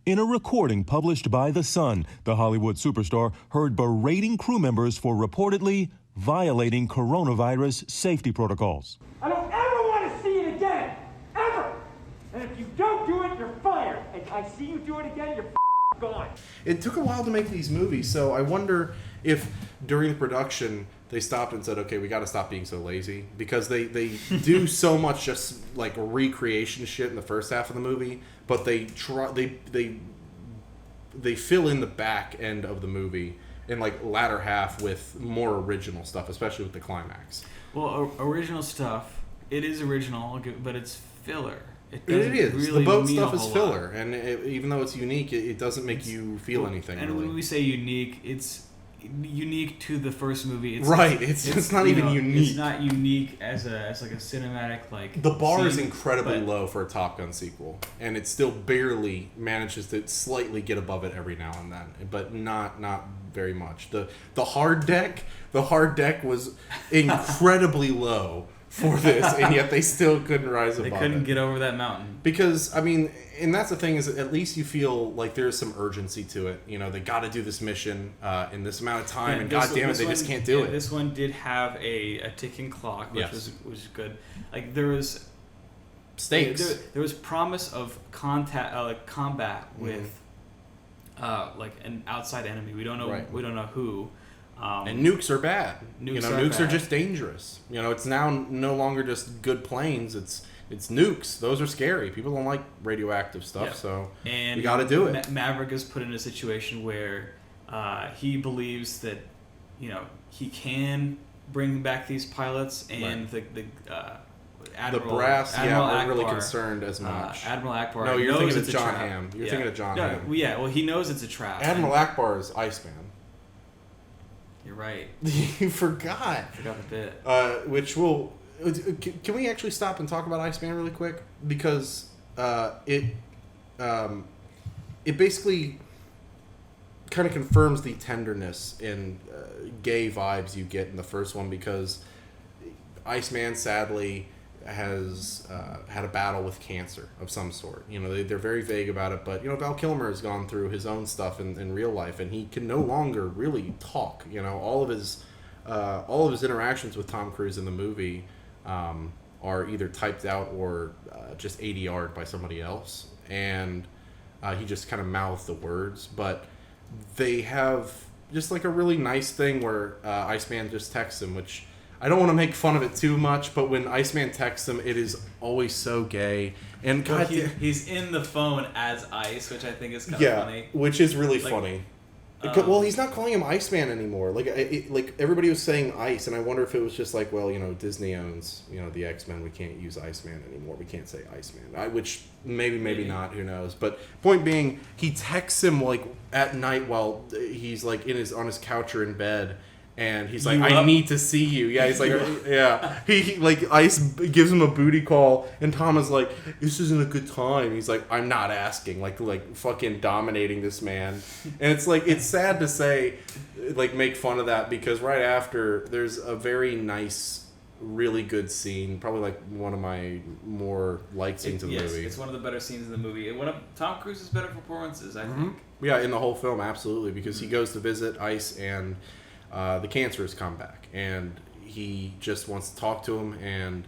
In a recording published by The Sun, the Hollywood superstar heard berating crew members for reportedly violating coronavirus safety protocols. I don't ever want to see it again! Ever! And if you don't do it, you're fired! And I see you do it again, you're gone! It took a while to make these movies, so I wonder if during the production they stopped and said, okay, we got to stop being so lazy, because they do so much just like recreation shit in the first half of the movie, but they fill in the back end of the movie in like latter half with more original stuff, especially with the climax. Well, original stuff, it is original, but it's filler. It is. Really, the boat stuff is filler, and even though it's unique, it doesn't make you feel anything. And really. When we say unique, it's unique to the first movie. It's not even unique. It's not unique as like a cinematic like. The bar is incredibly low for a Top Gun sequel, and it still barely manages to slightly get above it every now and then, but not very much. The hard deck was incredibly low for this, and yet they still couldn't rise above it. They couldn't get over that mountain. Because, I mean, and that's the thing, is at least you feel like there's some urgency to it. They got to do this mission in this amount of time, and goddamn it, they just can't do it. This one did have a ticking clock, which was good. Like, there was stakes. There was promise of combat with like an outside enemy. We don't know. Right. We don't know who. And nukes are bad. Nukes are bad. just dangerous. It's now no longer just good planes. It's nukes. Those are scary. People don't like radioactive stuff, so you got to do it. Maverick is put in a situation where he believes that he can bring back these pilots, and the Admiral, the brass, Admiral aren't Akbar, really concerned as much. Admiral Akbar. No, you're knows thinking it's of a John trap. Hamm. You're thinking of John Hamm. Well, he knows it's a trap. Admiral Akbar is Iceman. You're right. You forgot. I forgot a bit. Which will. Can we actually stop and talk about Iceman really quick? Because it basically kind of confirms the tenderness and gay vibes you get in the first one, because Iceman sadly has had a battle with cancer of some sort. They're very vague about it, but Val Kilmer has gone through his own stuff in real life, and he can no longer really talk. All of his interactions with Tom Cruise in the movie are either typed out or just ADR'd by somebody else, and he just kind of mouthed the words. But they have just like a really nice thing where Iceman just texts him, which I don't want to make fun of it too much, but when Iceman texts him, it is always so gay. And God, he's in the phone as Ice, which I think is kind of funny. Which is really funny. Well, he's not calling him Iceman anymore. Like everybody was saying Ice, and I wonder if it was just like, well, Disney owns the X-Men. We can't use Iceman anymore. We can't say Iceman. Which maybe not. Who knows? But point being, he texts him like at night while he's like on his couch or in bed. And he's like, I need to see you. Yeah, he's like, yeah. He like Ice gives him a booty call, and Tom is like, this isn't a good time. He's like, I'm not asking. Like fucking dominating this man. And it's like, it's sad to say, like, make fun of that, because right after there's a very nice, really good scene. Probably like one of my more liked scenes of the movie. It's one of the better scenes in the movie. One of Tom Cruise's better performances, I think. Yeah, in the whole film, absolutely, because he goes to visit Ice, and the cancer has come back, and he just wants to talk to him, and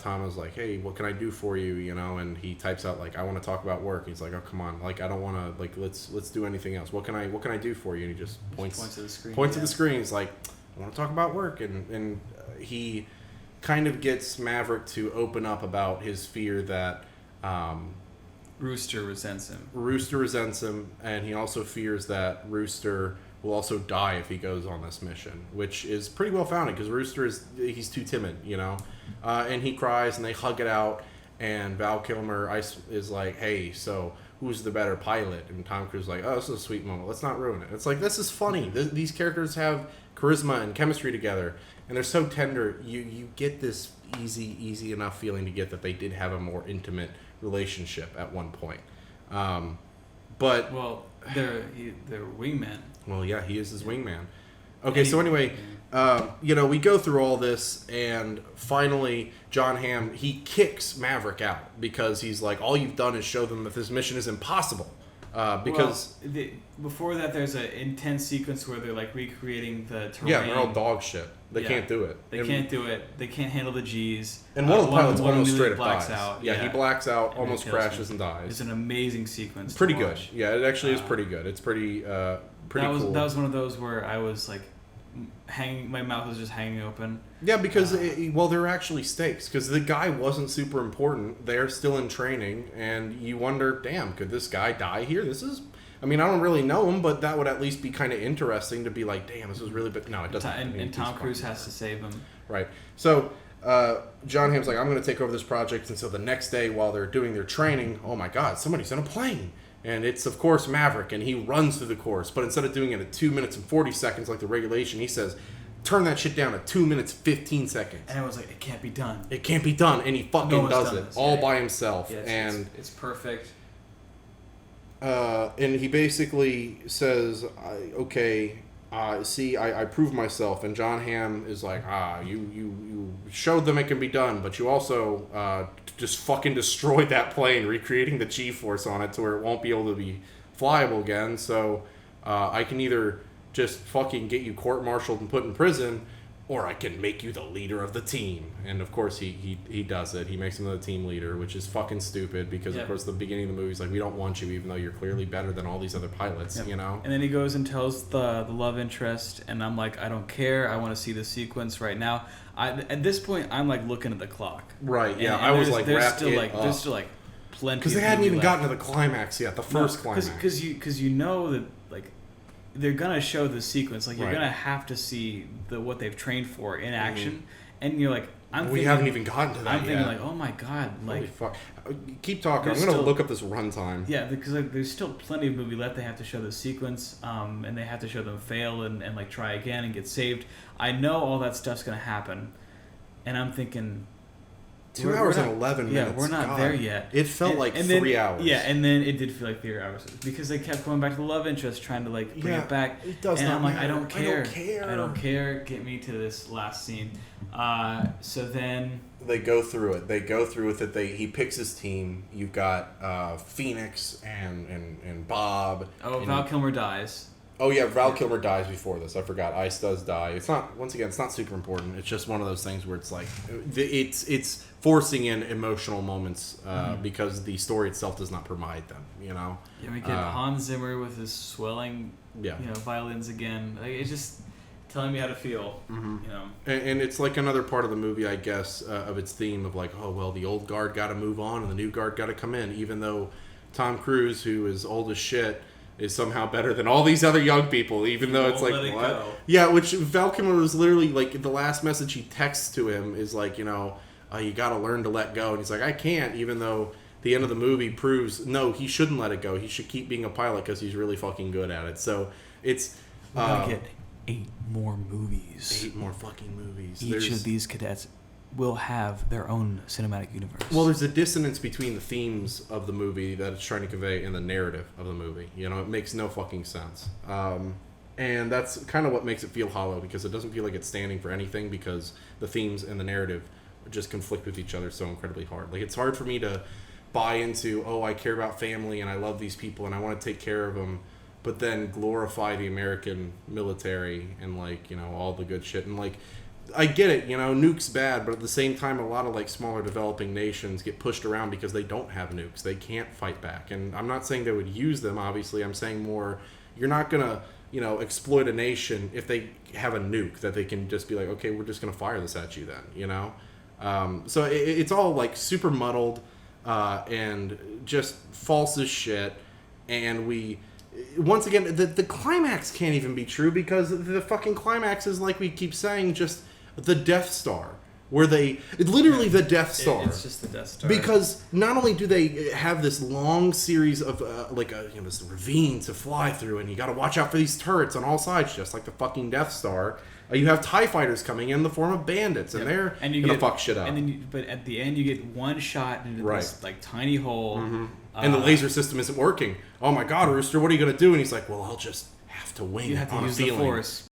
Tom is like, hey, what can I do for you, and he types out like, I want to talk about work. He's like, oh, come on, like, I don't want to, like, let's do anything else. What can I do for you? And he just points to the screen. He's like, I want to talk about work, and he kind of gets Maverick to open up about his fear that Rooster resents him, and he also fears that Rooster will also die if he goes on this mission, which is pretty well founded, because Rooster he's too timid, and he cries, and they hug it out, and Val Kilmer is like, hey, so who's the better pilot? And Tom Cruise is like, oh, this is a sweet moment, let's not ruin it. It's like, this is funny. These characters have charisma and chemistry together, and they're so tender. You get this easy enough feeling to get that they did have a more intimate relationship at one point. But they're wingmen. Well, yeah, he is his wingman. Okay, so anyway, we go through all this, and finally, John Hamm, he kicks Maverick out, because he's like, all you've done is show them that this mission is impossible. Because before that, there's an intense sequence where they're like recreating the terrain. Yeah, they're all dog shit. They can't do it. They can't do it. They can't handle the G's. And one of the pilots almost straight up blacks dies. out. Yeah, he blacks out, almost crashes and dies. It's an amazing sequence. Pretty good. Yeah, it actually is pretty good. It's pretty cool. That was one of those where I was like, my mouth was just hanging open. Yeah, because there are actually stakes, because the guy wasn't super important. They're still in training, and you wonder, damn, could this guy die here? I don't really know him, but that would at least be kind of interesting to be like, damn, this was really big. No, it doesn't. And Tom Cruise has to save him. Right. So John Hamm's like, I'm going to take over this project, and so the next day while they're doing their training, oh my God, somebody's in a plane. And it's, of course, Maverick, and he runs through the course. But instead of doing it at 2 minutes and 40 seconds like the regulation, he says, turn that shit down to 2 minutes 15 seconds. And I was like, it can't be done. It can't be done. And he fucking does it all by himself. Yeah, and it's perfect. And he basically says, okay, I proved myself. And John Hamm is like, you showed them it can be done, but you also just fucking destroyed that plane, recreating the G-force on it to where it won't be able to be flyable again. So I can either just fucking get you court-martialed and put in prison, or I can make you the leader of the team. And of course he does it. He makes him the team leader, which is fucking stupid because of course the beginning of the movie is like, we don't want you even though you're clearly better than all these other pilots, you know? And then he goes and tells the love interest, and I'm like, I don't care. I want to see the sequence right now. At this point, I'm like looking at the clock. Right, yeah. And I was like, there's still like plenty. Because they hadn't even gotten to the climax yet, the first climax. Because you know that like they're gonna show the sequence, like you're Right. gonna have to see what they've trained for in action, and you're like, we haven't even gotten to that yet. I'm thinking like, oh my god, like holy fuck. Keep talking. I'm gonna look up this runtime. Yeah, because like there's still plenty of movie left. They have to show the sequence, and they have to show them fail and like try again and get saved. I know all that stuff's gonna happen, and I'm thinking 2 hours and 11 minutes. Yeah, we're not there yet. It felt like 3 hours. Yeah, and then it did feel like 3 hours because they kept going back to the love interest, trying to like bring it back. It does and not I'm like, matter. I don't care. I don't care. Get me to this last scene. So then they go through it. They go through with it. He picks his team. You've got Phoenix and Bob. Oh, Val Kilmer dies. Oh yeah, Val Kilmer dies before this. I forgot. Ice does die. It's not. Once again, it's not super important. It's just one of those things where it's like it's forcing in emotional moments because the story itself does not provide them. You know. Yeah, we get Hans Zimmer with his swelling, violins again. Like, it's just telling me how to feel. Mm-hmm. You know. And it's like another part of the movie, I guess, of its theme of like, oh well, the old guard got to move on and the new guard got to come in, even though Tom Cruise, who is old as shit, is somehow better than all these other young people, even though it's like, what? Go. Yeah, which Val Kilmer was literally, like, the last message he texts to him is like, you know, you gotta learn to let go. And he's like, I can't, even though the end of the movie proves, no, he shouldn't let it go. He should keep being a pilot because he's really fucking good at it. So, it's... We're gonna get 8 more movies. 8 more fucking movies. Each of these cadets will have their own cinematic universe. Well, there's a dissonance between the themes of the movie that it's trying to convey and the narrative of the movie. You know, it makes no fucking sense. And that's kind of what makes it feel hollow, because it doesn't feel like it's standing for anything, because the themes and the narrative just conflict with each other so incredibly hard. Like, it's hard for me to buy into, oh, I care about family and I love these people and I want to take care of them, but then glorify the American military and, like, you know, all the good shit. And, like, I get it, you know, nukes bad, but at the same time, a lot of, like, smaller developing nations get pushed around because they don't have nukes. They can't fight back. And I'm not saying they would use them, obviously. I'm saying more, you're not going to, you know, exploit a nation if they have a nuke that they can just be like, okay, we're just going to fire this at you then, you know? So it's all, like, super muddled and just false as shit. And once again, the climax can't even be true, because the fucking climax is, like we keep saying, just the Death Star, where literally the Death Star. It's just the Death Star. Because not only do they have this long series of this ravine to fly through, and you got to watch out for these turrets on all sides, just like the fucking Death Star. You have TIE fighters coming in the form of bandits, and they're gonna fuck shit up. And then but at the end, you get one shot into this like tiny hole, and the laser system isn't working. Oh my God, Rooster, what are you gonna do? And he's like, well, I'll just have to wing you it have to on use a feeling. the Force.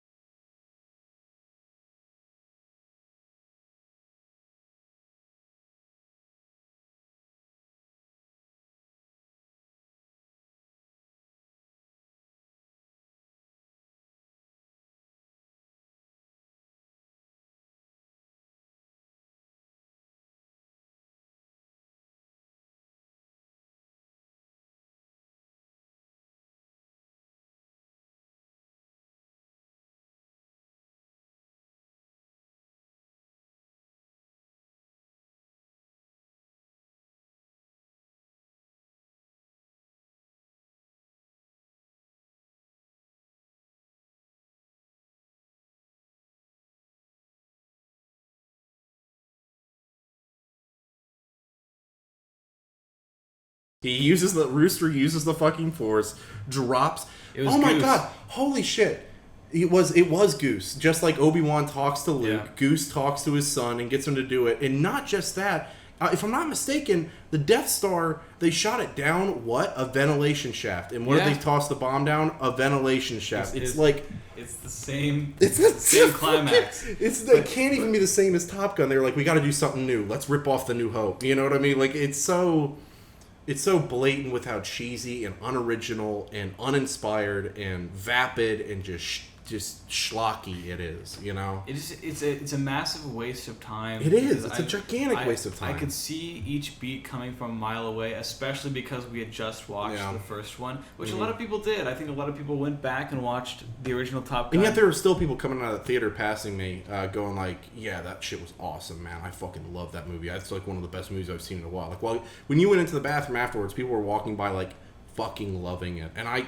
Rooster uses the fucking Force, drops. It was my Goose. God, holy shit! It was Goose. Just like Obi-Wan talks to Luke, Goose talks to his son and gets him to do it. And not just that, if I'm not mistaken, the Death Star, they shot it down a ventilation shaft. And what did they toss the bomb down? A ventilation shaft. It's the same. It's the same climax. It can't even be the same as Top Gun. They were like, we got to do something new. Let's rip off the New Hope. You know what I mean? Like, it's so blatant with how cheesy and unoriginal and uninspired and vapid and just just schlocky it is, you know? It's a massive waste of time. It is. It's a gigantic waste of time. I could see each beat coming from a mile away, especially because we had just watched the first one, which a lot of people did. I think a lot of people went back and watched the original Top Gun. And yet there were still people coming out of the theater passing me, going like, yeah, that shit was awesome, man. I fucking love that movie. It's like one of the best movies I've seen in a while. Like, well, when you went into the bathroom afterwards, people were walking by like fucking loving it. And I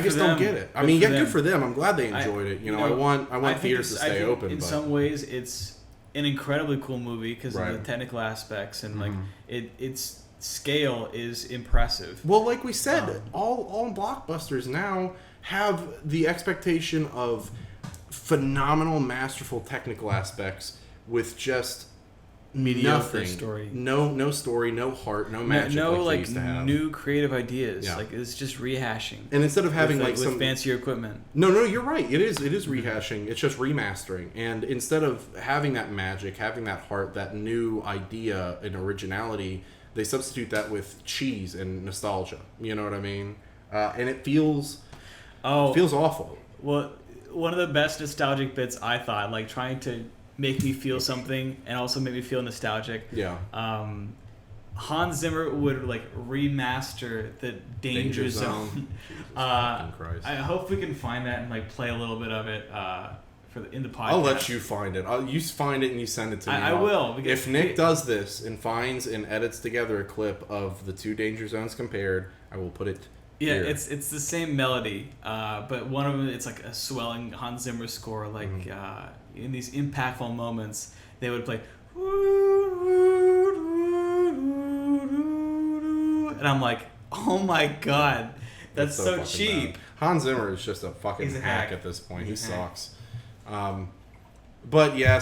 just don't get it. I mean, good for them. I'm glad they enjoyed it. You know, I want theaters to stay open. In some ways, it's an incredibly cool movie because of the technical aspects and like its scale is impressive. Well, like we said, all blockbusters now have the expectation of phenomenal, masterful technical aspects with just mediocre nothing. Story. No story, no heart, no magic. No like used to have. New creative ideas. Yeah. Like it's just rehashing. And instead of having with some fancier equipment. No, you're right. It is rehashing. It's just remastering. And instead of having that magic, having that heart, that new idea and originality, they substitute that with cheese and nostalgia. You know what I mean? And it feels awful. Well, one of the best nostalgic bits I thought, like trying to make me feel something and also make me feel nostalgic. Yeah. Hans Zimmer would like remaster the Danger Zone. I hope we can find that and like play a little bit of it in the podcast. I'll let you find it. You find it and you send it to me. I will. If Nick does this and finds and edits together a clip of the two Danger Zones compared, I will put it. Yeah, here. it's the same melody, but one of them it's like a swelling Hans Zimmer score. Like in these impactful moments, they would play, and I'm like, oh my god, that's so cheap. Bad. Hans Zimmer is just a fucking hack at this point. He sucks. But yeah,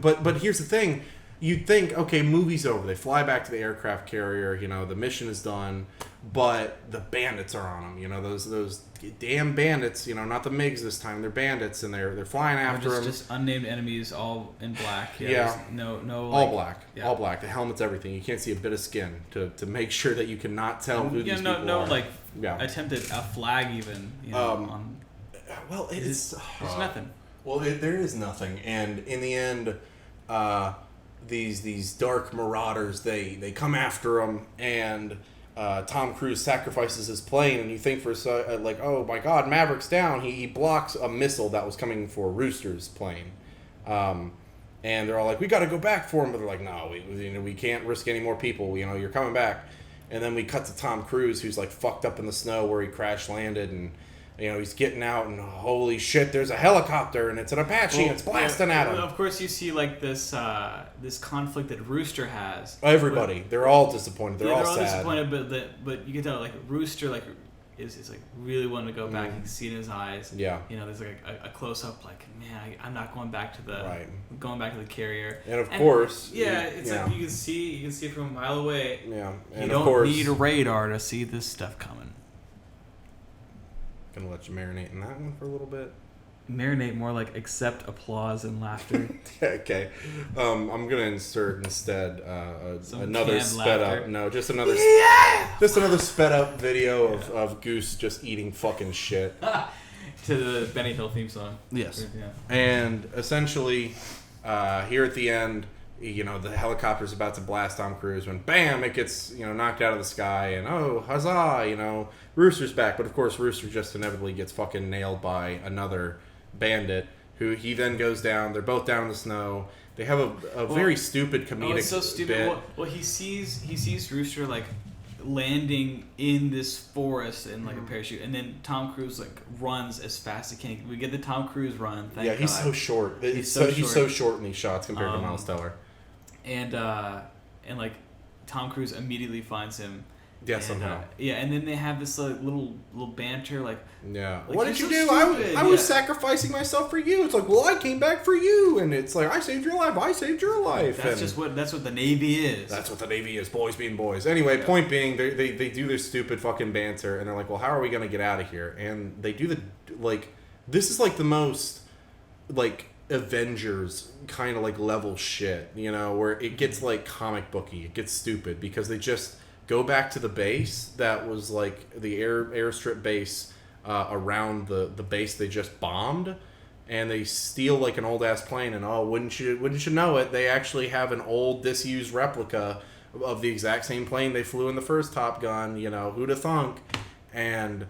but here's the thing. You'd think, okay, movie's over. They fly back to the aircraft carrier. You know, the mission is done. But the bandits are on them. You know, those damn bandits. You know, not the MiGs this time. They're bandits, and they're flying after them. Just unnamed enemies, all in black. Yeah. No. All black. Yeah. All black. The helmet's everything. You can't see a bit of skin to make sure that you cannot tell who these people are. Like attempted a flag even. You know, well, it's there's nothing. Well, there is nothing, and in the end, these dark marauders they come after him, and Tom Cruise sacrifices his plane, and you think for like, oh my God, Maverick's down. He blocks a missile that was coming for Rooster's plane, and they're all like, we got to go back for him, but they're like, no, we can't risk any more people. You know, you're coming back, and then we cut to Tom Cruise, who's like fucked up in the snow where he crash landed, and you know, he's getting out, and holy shit, there's a helicopter, and it's an Apache, and it's blasting at him. Of course, you see like this conflict that Rooster has. Everybody, they're all disappointed. They're all sad. Disappointed, but you can tell like Rooster like is like really wanting to go back. You can see it in his eyes. Yeah. You know, there's like a close up, like, man, I'm not going back to the carrier. And of course, it's like you can see it from a mile away. Yeah. And you of course, need a radar to see this stuff coming. Gonna let you marinate in that one for a little bit. Marinate, more like accept applause and laughter. Okay. I'm gonna insert instead another sped up. No, just another sped up video of Goose just eating fucking shit. To the Benny Hill theme song. Yes. Yeah. And essentially, here at the end, you know, the helicopter's about to blast Tom Cruise when bam, it gets, you know, knocked out of the sky, and oh, huzzah, you know, Rooster's back. But of course, Rooster just inevitably gets fucking nailed by another bandit, who he then goes down. They're both down in the snow. They have a very stupid comedic it's so stupid. bit. Well, he sees Rooster like landing in this forest in like a parachute, and then Tom Cruise like runs as fast as he can. We get the Tom Cruise run. Thank God. He's so short. He's so short in these shots compared to Miles Teller. And like Tom Cruise immediately finds him. Yeah, somehow. And then they have this little banter, like, yeah. Like, what did you do? I was sacrificing myself for you. It's like, well, I came back for you, and it's like, I saved your life. I saved your life. That's what the Navy is. That's what the Navy is. Boys being boys. Anyway, point being, they do this stupid fucking banter, and they're like, well, how are we gonna get out of here? And they do this is like the most like Avengers kind of like level shit, you know, where it gets like comic booky. It gets stupid because they just go back to the base that was like the airstrip base around the base they just bombed, and they steal like an old ass plane. And wouldn't you know it? They actually have an old disused replica of the exact same plane they flew in the first Top Gun. You know, who'da thunk? And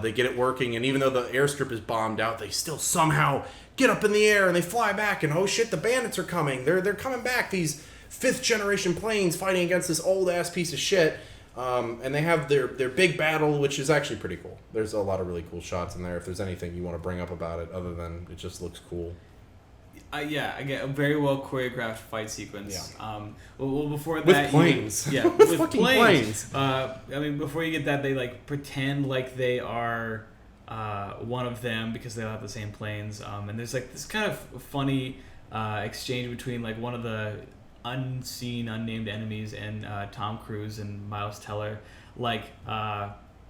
they get it working, and even though the airstrip is bombed out, they still somehow get up in the air and they fly back. And oh shit, the bandits are coming! They're coming back. These 5th generation planes fighting against this old ass piece of shit. And they have their big battle, which is actually pretty cool. There's a lot of really cool shots in there. If there's anything you want to bring up about it, other than it just looks cool. Yeah, I get a very well choreographed fight sequence. Yeah. Well, before that, with planes. With fucking planes. I mean, before you get that, they like pretend like they are one of them because they all have the same planes. And there's like this kind of funny exchange between like one of the unseen, unnamed enemies and Tom Cruise and Miles Teller, like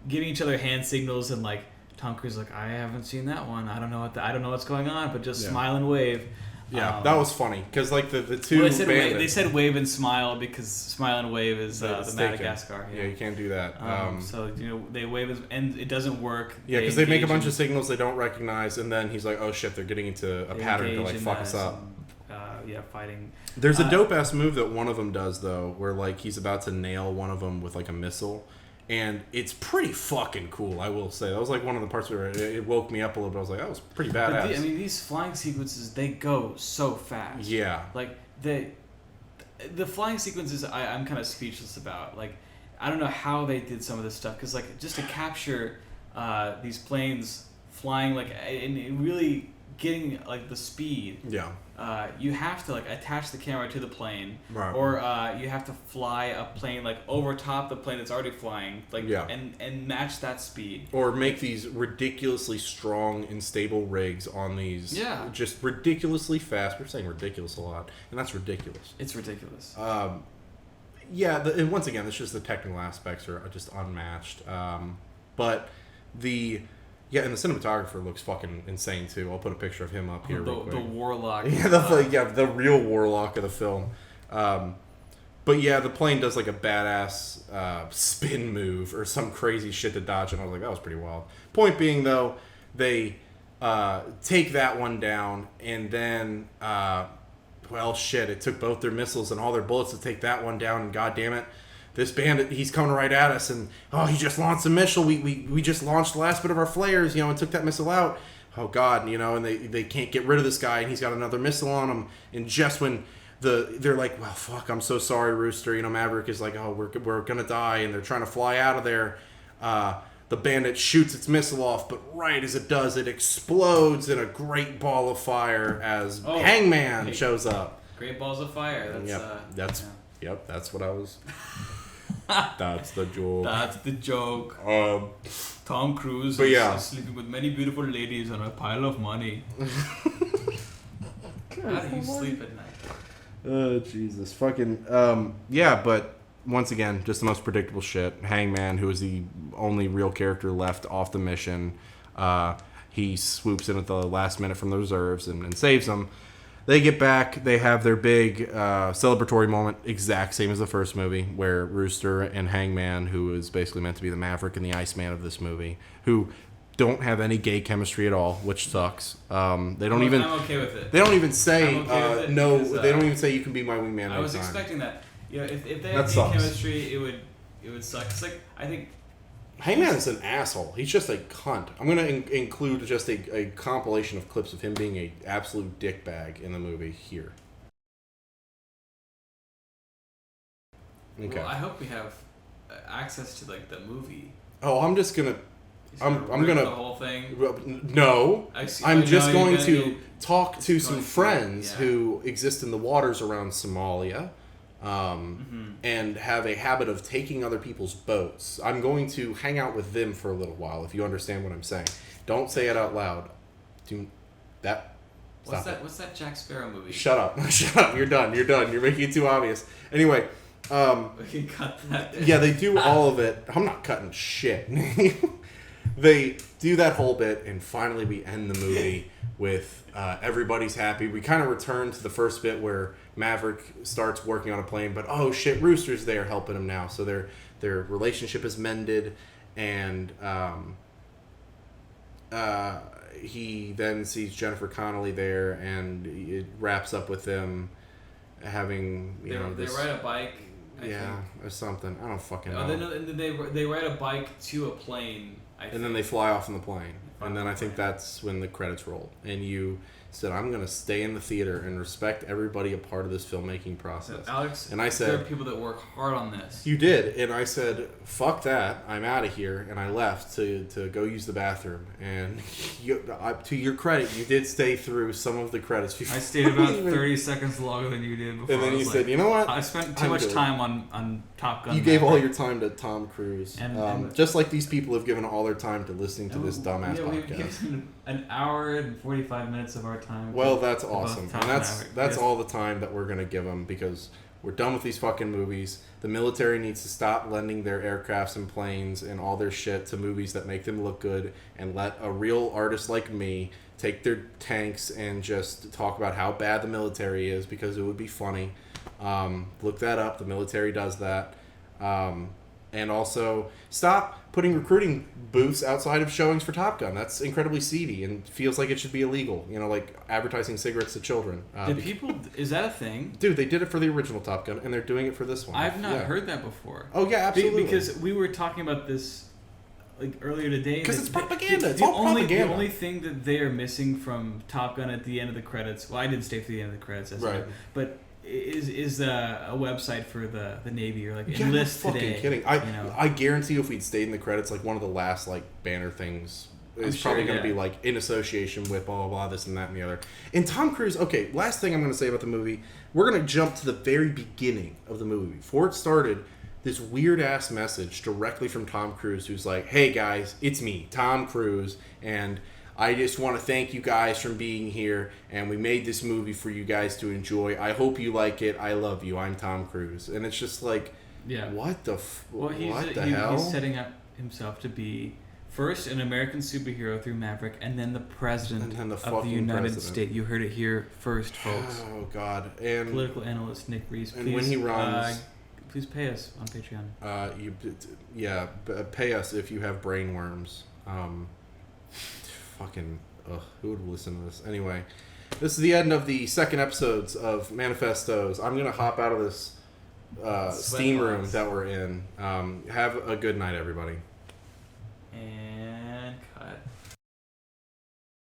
giving each other hand signals, and like Tom Cruise like, I haven't seen that one. I don't know what's going on, but just smile and wave. Yeah, that was funny because like the two well, they said wave and smile because smile and wave is the Madagascar. Yeah, you can't do that. So they wave and it doesn't work. Yeah, because they make a bunch of signals they don't recognize, and then he's like, "Oh shit, they're getting into a pattern to like fuck us up." Fighting. There's a dope ass move that one of them does though, where like he's about to nail one of them with like a missile. And it's pretty fucking cool, I will say. That was like one of the parts where it woke me up a little bit. I was like, that was pretty badass. I mean, these flying sequences, they go so fast. Yeah. Like, the flying sequences, I'm kind of speechless about. Like, I don't know how they did some of this stuff. Because, like, just to capture these planes flying, like, and really getting, like, the speed. Yeah. You have to like attach the camera to the plane, right. Or you have to fly a plane like over top the plane that's already flying, like and match that speed. Or make these ridiculously strong and stable rigs on these, just ridiculously fast. We're saying ridiculous a lot, and that's ridiculous. It's ridiculous. And once again, it's just the technical aspects are just unmatched. But and the cinematographer looks fucking insane too. I'll put a picture of him up here real quick. The warlock. The real warlock of the film. But yeah, the plane does like a badass spin move or some crazy shit to dodge, and I was like, that was pretty wild. Point being though, they take that one down, and then well shit, it took both their missiles and all their bullets to take that one down, and god damn it, this bandit, he's coming right at us, and he just launched a missile. We just launched the last bit of our flares, and took that missile out. Oh god, and they can't get rid of this guy, and he's got another missile on him. And just when they're like, well, fuck, I'm so sorry, Rooster. Maverick is like, oh, we're gonna die, and they're trying to fly out of there. The bandit shoots its missile off, but right as it does, it explodes in a great ball of fire as Hangman shows up. Great balls of fire. That's what I was. That's the joke. That's the joke. Tom Cruise is sleeping with many beautiful ladies on a pile of money. How do you sleep at night? Oh, Jesus. Fucking, but once again, just the most predictable shit. Hangman, who is the only real character left off the mission, he swoops in at the last minute from the reserves and saves them. They get back, they have their big celebratory moment, exact same as the first movie, where Rooster and Hangman, who is basically meant to be the Maverick and the Iceman of this movie, who don't have any gay chemistry at all, which sucks. They don't even. I'm okay with it. They don't even say no. They don't even say you can be my wingman. I was expecting that. If they had gay chemistry, it would suck. It's like, I think Hangman is an asshole. He's just a cunt. I'm going to include just a compilation of clips of him being an absolute dickbag in the movie here. Okay. Well, I hope we have access to like the movie. Oh, I'm just gonna. I'm gonna the whole thing. No, I'm just going to talk to some friends who exist in the waters around Somalia. And have a habit of taking other people's boats. I'm going to hang out with them for a little while, if you understand what I'm saying. Don't say it out loud. What's that Jack Sparrow movie? Shut up. Shut up. You're done. You're making it too obvious. Anyway. We can cut that. Yeah, they do all of it. I'm not cutting shit. They do that whole bit, and finally we end the movie with everybody's happy. We kind of return to the first bit where Maverick starts working on a plane, but oh shit, Rooster's there helping him now. So their relationship is mended, and he then sees Jennifer Connelly there, and it wraps up with them having they ride a bike. I think. Or something. I don't fucking know. And then they ride a bike to a plane. And then they fly off in the plane. And then I think that's when the credits roll. And you said, I'm going to stay in the theater and respect everybody a part of this filmmaking process. Alex, and I said, there are people that work hard on this. You did. And I said, fuck that. I'm out of here. And I left to go use the bathroom. And to your credit, you did stay through some of the credits. I stayed about 30 seconds longer than you did before. And then you said, you know what? I spent too much time on Top Gun. You gave all your time to Tom Cruise. And just like these people have given all their time to listening to this dumbass podcast. We've given an hour and 45 minutes of our time. Well, that's awesome. And that's all the time that we're going to give them, because we're done with these fucking movies. The military needs to stop lending their aircrafts and planes and all their shit to movies that make them look good, and let a real artist like me take their tanks and just talk about how bad the military is, because it would be funny. Look that up. The military does that. And also stop putting recruiting booths outside of showings for Top Gun. That's incredibly seedy and feels like it should be illegal. Like advertising cigarettes to children. Is that a thing? Dude, they did it for the original Top Gun, and they're doing it for this one. I've not heard that before. Oh yeah, absolutely. Because we were talking about this earlier today. Because it's propaganda. It's all propaganda. The only thing that they are missing from Top Gun at the end of the credits. Well, I didn't stay for the end of the credits, right? But is a website for the Navy, or like Yeah, enlist no today. fucking kidding. I guarantee you, if we'd stayed in the credits, like one of the last banner things is probably going to be like in association with blah blah blah, this and that and the other. And Tom Cruise. Okay, last thing I'm going to say about the movie. We're going to jump to the very beginning of the movie. Before it started, this weird ass message directly from Tom Cruise, who's like, "Hey guys, it's me, Tom Cruise, and I just want to thank you guys for being here, and we made this movie for you guys to enjoy. I hope you like it. I love you. I'm Tom Cruise." And it's just like, what the hell? He's setting up himself to be first an American superhero through Maverick, and then the president of the United States. You heard it here first, folks. Oh God! And political analyst Nick Reese. And when he runs, please pay us on Patreon. Pay us if you have brain worms. Fucking, who would listen to this? Anyway, this is the end of the second episodes of Manifestos. I'm going to hop out of this steam room that we're in. Have a good night, everybody. And cut.